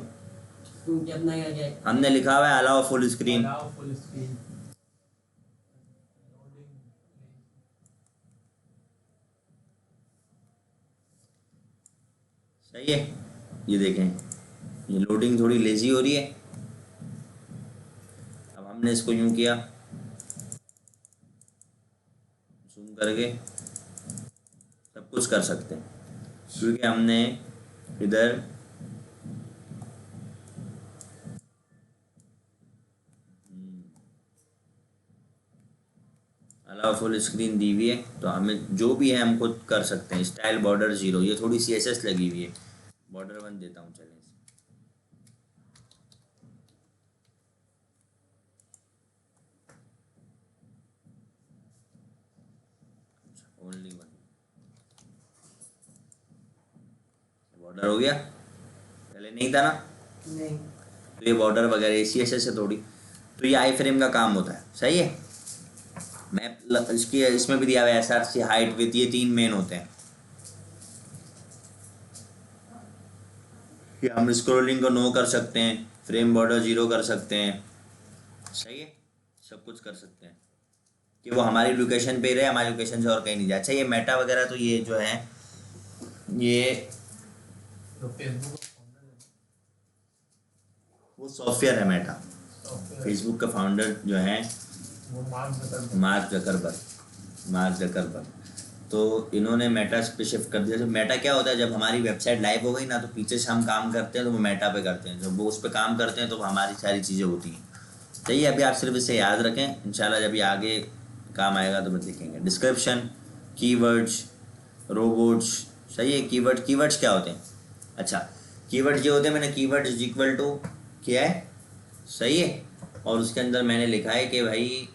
क्योंकि अपना क्या क्या है? हमने लिखा हुआ है allow full screen. Allow full screen. सही है। ये देखें, ये लोडिंग थोड़ी लेजी हो रही है। अब हमने इसको यूं किया, जूम करके सब कुछ कर सकते हैं, क्योंकि हमने इधर अलाउ फुल स्क्रीन दी हुई है, तो हमें जो भी है हम खुद कर सकते हैं। स्टाइल बॉर्डर 0, ये थोड़ी CSS लगी हुई है, बॉर्डर 1 देता हूँ। चलें, ओनली 1 बॉर्डर हो गया। पहले नहीं था ना, नहीं तो ये बॉर्डर वगैरह CSS है थोड़ी, तो ये आई फ्रेम का काम होता है। सही है। मैप इसकी इसमें भी दिया हुआ है SRC, हाइट, विड्थ, ये 3 मेन होते हैं। कि हम स्क्रॉलिंग को नो कर सकते हैं, फ्रेम बॉर्डर 0 कर सकते हैं। सही है, सब कुछ कर सकते हैं कि वो हमारी लोकेशन पे रहे, हमारी लोकेशन से और कहीं नहीं जाए। अच्छा, ये मेटा वगैरह तो ये जो है, ये तो फेसबुक का फाउंडर है, वो सॉफ्टवेयर है मेटा। सॉफ्टवेयर फेसबुक का फाउंडर जो है वो मार्क जकरबर्ग। तो इन्होंने मेटा पे शिफ्ट कर दिया। जब मेटा क्या होता है, जब हमारी वेबसाइट लाइव हो गई ना, तो पीछे से हम काम करते हैं तो वो मेटा पे करते हैं। जब वो उस पर काम करते हैं तो हमारी सारी चीज़ें होती हैं। सही है। अभी आप सिर्फ इसे याद रखें, इंशाल्लाह जब ये आगे काम आएगा तो मैं देखेंगे। Description, keywords, robots. सही है। कीवर्ड्स क्या होते हैं? अच्छा, कीवर्ड्स जो होते हैं, मैंने कीवर्ड्स इक्वल टू किया है। सही है। और उसके अंदर मैंने लिखा है कि भाई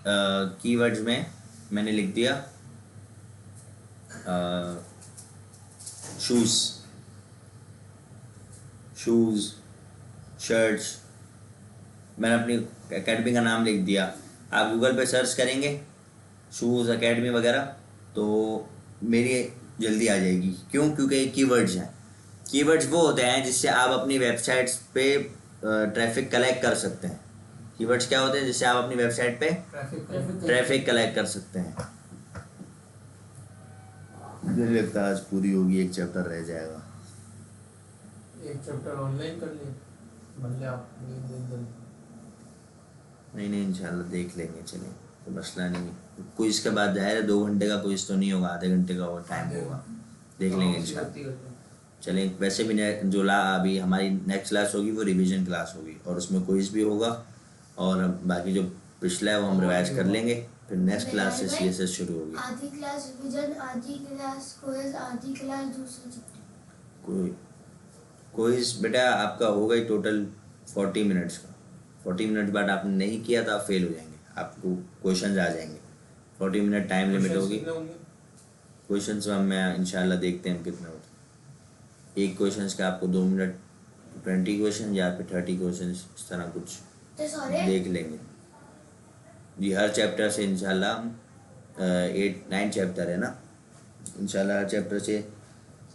कीवर्ड्स में मैंने लिख दिया शूज़, शर्ट्स। मैंने अपनी एकेडमी का नाम लिख दिया। आप गूगल पे सर्च करेंगे शूज़ एकेडमी वगैरह, तो मेरी जल्दी आ जाएगी। क्यों? क्योंकि कीवर्ड्स हैं। कीवर्ड्स वो होते हैं जिससे आप अपनी वेबसाइट्स पे ट्रैफिक कलेक्ट कर सकते हैं। कीवर्ड्स क्या होते हैं? जिससे आप अपनी वेबसाइट पे ट्रैफिक कलेक्ट कर सकते हैं। मुझे लगता है आज पूरी होगी, एक चैप्टर रह जाएगा। एक चैप्टर ऑनलाइन कर लिए, बदले आप नहीं, इंशाल्लाह देख लेंगे। चलें, तो मसला नहीं है। क्विज़ के बाद जाहिर है 2 घंटे का क्विज़ तो नहीं होगा, आधे घंटे का और टाइम होगा। देख लेंगे इंशाल्लाह। चलें, वैसे भी जो अभी हमारी नेक्स्ट क्लास होगी वो रिवीजन क्लास होगी, और उसमें क्विज़ भी होगा, और बाकी जो पिछला है वो हम रिवाइज कर लेंगे। फिर नेक्स्ट क्लास से CSS शुरू होगी। आधी क्लास रिवीजन, आधी क्लास क्विज, आधी क्लास दूसरे चैप्टर। क्विज़ बेटा आपका होगा ही टोटल 40 मिनट्स का। 40 मिनट बाद आपने नहीं किया तो आप फेल हो जाएंगे, आपको क्वेश्चन आ जाएंगे। 40 मिनट टाइम लिमिट होगी। क्वेश्चंस में मैं इंशाल्लाह देखते हैं कितने होते हैं। एक क्वेश्चन का आपको 2 मिनट, 20 क्वेश्चन या फिर 30 क्वेश्चन, इस तरह कुछ तो सारे देख लेंगे जी। हर चैप्टर से इंशाल्लाह 8-9 चैप्टर है ना, इंशाल्लाह हर चैप्टर से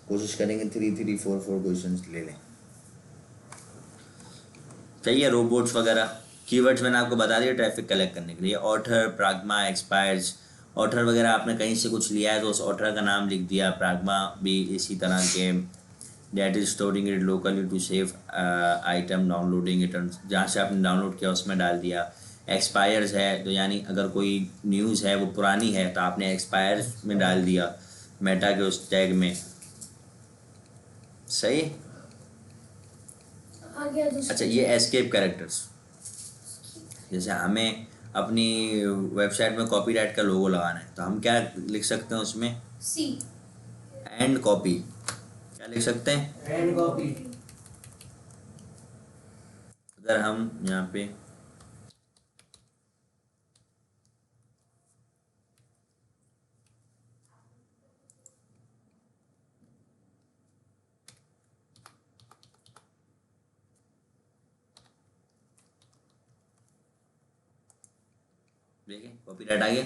कोशिश करेंगे 3-3, 4-4 क्वेश्चंस ले लें। चाहिए रोबोट्स वगैरह। कीवर्ड्स मैंने आपको बता दिया ट्रैफिक कलेक्ट करने के लिए। Author, pragma, expires. ऑथर वगैरह आपने कहीं से कुछ लिया है तो उस ऑथर का नाम लिख दिया। प्राग्मा भी इसी तरह के, that is storing it locally to save item, downloading it, जहाँ से आपने डाउनलोड किया उसमें डाल दिया। एक्सपायर्स है तो यानी अगर कोई न्यूज़ है वो पुरानी है तो आपने एक्सपायर्स में डाल दिया मेटा के उस टैग में। सही। आ गया दूसरा। अच्छा, ये एस्केप कैरेक्टर्स, जैसे हमें अपनी वेबसाइट में कॉपीराइट का लोगो लगाना है तो हम क्या लिख सकते हैं उसमें? सी एंड कॉपी। क्या लिख सकते हैं? And copy. अगर हम यहाँ पे देखिए कॉपीराइट आ गया।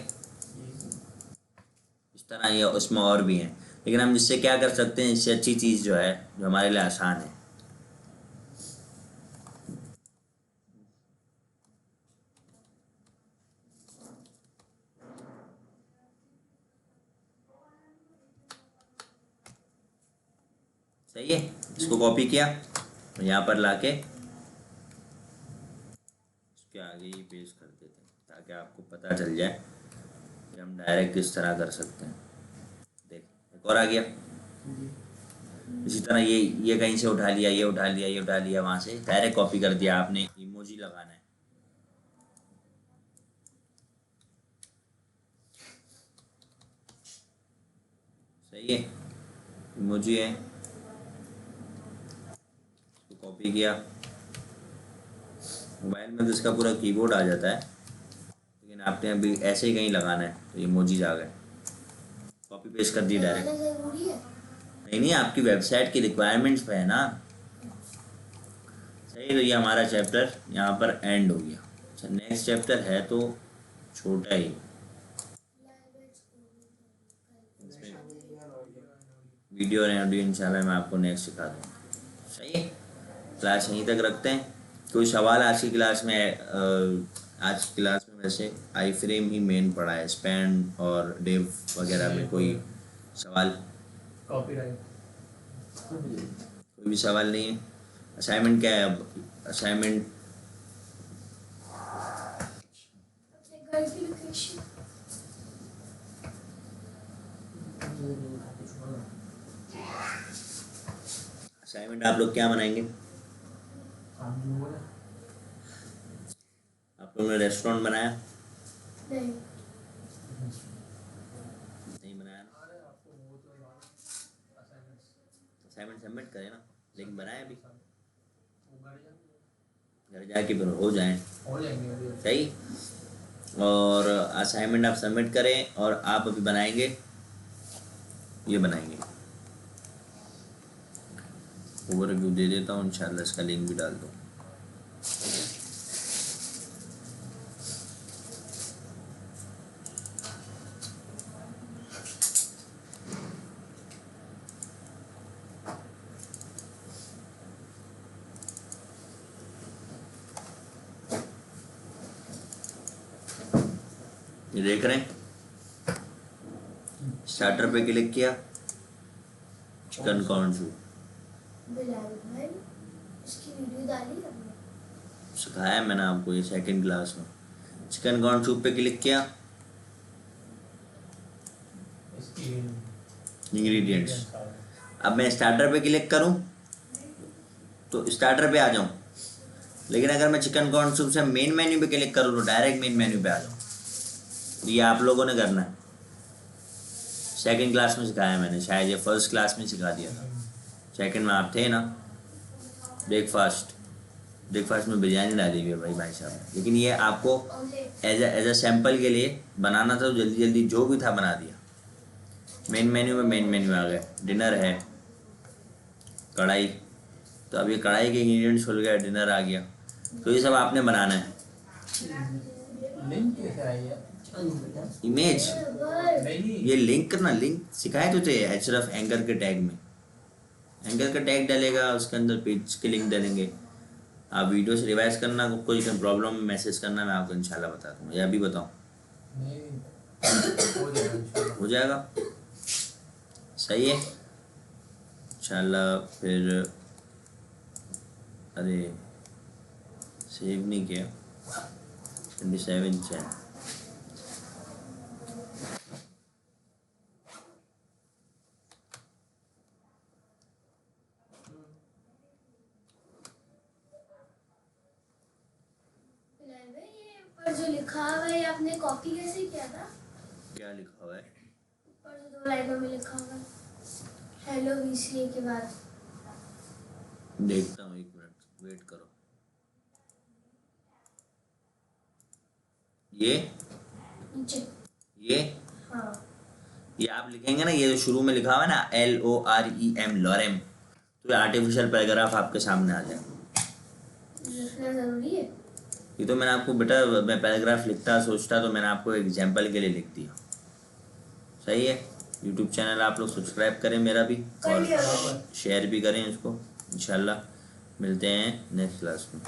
इस तरह ये उसमें और भी हैं, लेकिन हम इससे क्या कर सकते हैं, इससे अच्छी चीज़ जो है जो हमारे लिए आसान है। सही है, इसको कॉपी किया और यहाँ पर लाके इसके आगे ही पेस्ट कर देते हैं ताकि आपको पता चल जाए कि हम डायरेक्ट किस तरह कर सकते हैं। देख एक और आ गया। इसी तरह ये कहीं से उठा लिया, ये उठा लिया, ये उठा लिया, वहाँ से डायरेक्ट कॉपी कर दिया आपने। इमोजी लगाना है, सही है, इमोजी है, कॉपी किया। मोबाइल में तो इसका पूरा कीबोर्ड आ जाता है, लेकिन आपने अभी ऐसे ही कहीं लगाना है तो इमोजीज आ गए, कॉपी पेस्ट कर दी डायरेक्ट। लगाना जरूरी है। नहीं, आपकी वेबसाइट की रिक्वायरमेंट्स पे है ना। सही, तो ये हमारा चैप्टर यहाँ पर एंड हो गया। अच्छा, नेक्स्ट चैप्टर है तो छोटा ही, वीडियो और ऑडियो इंशाल्लाह मैं आपको नेक्स्ट सिखा दूँगा। सही है, क्लास यहीं तक रखते हैं। कोई सवाल आज की क्लास में आज की क्लास में वैसे आई फ्रेम ही मेन पढ़ा है, स्पैन और डेव वगैरह में कोई सवाल, कॉपीराइट कोई भी सवाल नहीं है। असाइनमेंट क्या है अब? असाइनमेंट अपने घर की लोकेशन असाइनमेंट आप लोग क्या बनाएंगे? आप जो बोले आप लोगों ने रेस्टोरेंट बनाया? नहीं। नहीं बनाया ना? अरे आपको वो तो असाइनमेंट्स असाइनमेंट सबमिट करें ना, लेकिन बनाया अभी, वो घर जाके फिर हो जाएं। हो जाएंगे अभी। सही, और असाइनमेंट आप सबमिट करें और आप अभी बनाएंगे, ये बनाएंगे। ओवरव्यू दे देता हूँ, इंशाल्लाह इसका लिंक भी डाल दूँ। ये देख रहे हैं, स्टार्टर पे क्लिक किया, चिकन कॉर्न सूप बिलाल भाई इसकी वीडियो डाली हमने। सिखाया मैंने आपको ये सेकंड क्लास में। चिकन कॉर्न सूप पे क्लिक किया, इसकी इंग्रेडिएंट्स। अब मैं स्टार्टर पे क्लिक करूं तो स्टार्टर पे आ जाऊं, लेकिन अगर मैं चिकन कॉर्न सूप से मेन मेन्यू पे क्लिक करूं तो डायरेक्ट मेन मेन्यू पे आ जाऊं। ये आप लोगों ने करना है, सेकंड क्लास में सिखाया मैंने, शायद ये फर्स्ट क्लास में सिखा दिया था, सेकंड में आप थे ना। ब्रेकफास्ट में बिरयानी डाली हुई है भाई साहब ने, लेकिन ये आपको ऑमलेट एज अ सैम्पल के लिए बनाना था, तो जल्दी जल्दी जो भी था बना दिया। मेन मेन्यू में मेन मेन्यू आ गया, डिनर है, कढ़ाई, तो अब ये कढ़ाई के इंग्रेडिएंट्स खुल गया, डिनर आ गया। तो ये सब आपने बनाना है। लिंक कैसे आई है? इमेज, नहीं ये लिंक ना, लिंक सिखाए तो थे एचरफ एंकर के टैग में। एंकर का टैग डालेगा, उसके अंदर पेज के लिंक डालेंगे। आप वीडियो से रिवाइज करना, कोई प्रॉब्लम मैसेज करना, मैं आपको इंशाल्लाह बता दूँगा, या भी बताऊँ? नहीं हो जाएगा इंशाल्लाह। हो जाएगा, सही है इंशाल्लाह। फिर अरे सेव नहीं किया, 27 चैन। बिलाल भाई ये ऊपर जो लिखा हुआ है ये आपने कॉपी कैसे किया था? क्या लिखा हुआ है? ऊपर जो 2 लाइनों में लिखा हुआ है हेलो वीसीए के बाद। देखता हूँ, एक मिनट वेट करो। ये नीचे हाँ ये आप लिखेंगे ना, ये जो शुरू में लिखा हुआ है ना LOREM, लॉरेम, तो ये आर्टिफिशियल पैराग्राफ आपके सामने आ जाएगा। लिखना जरूरी है। ये तो मैंने आपको बेटा, मैं पैराग्राफ लिखता सोचता तो मैंने आपको एग्जाम्पल के लिए लिख दिया। सही है। यूट्यूब चैनल आप लोग सब्सक्राइब करें मेरा भी, कर और लिया मैंने। शेयर भी करें इसको। इंशाल्लाह मिलते हैं नेक्स्ट क्लास में।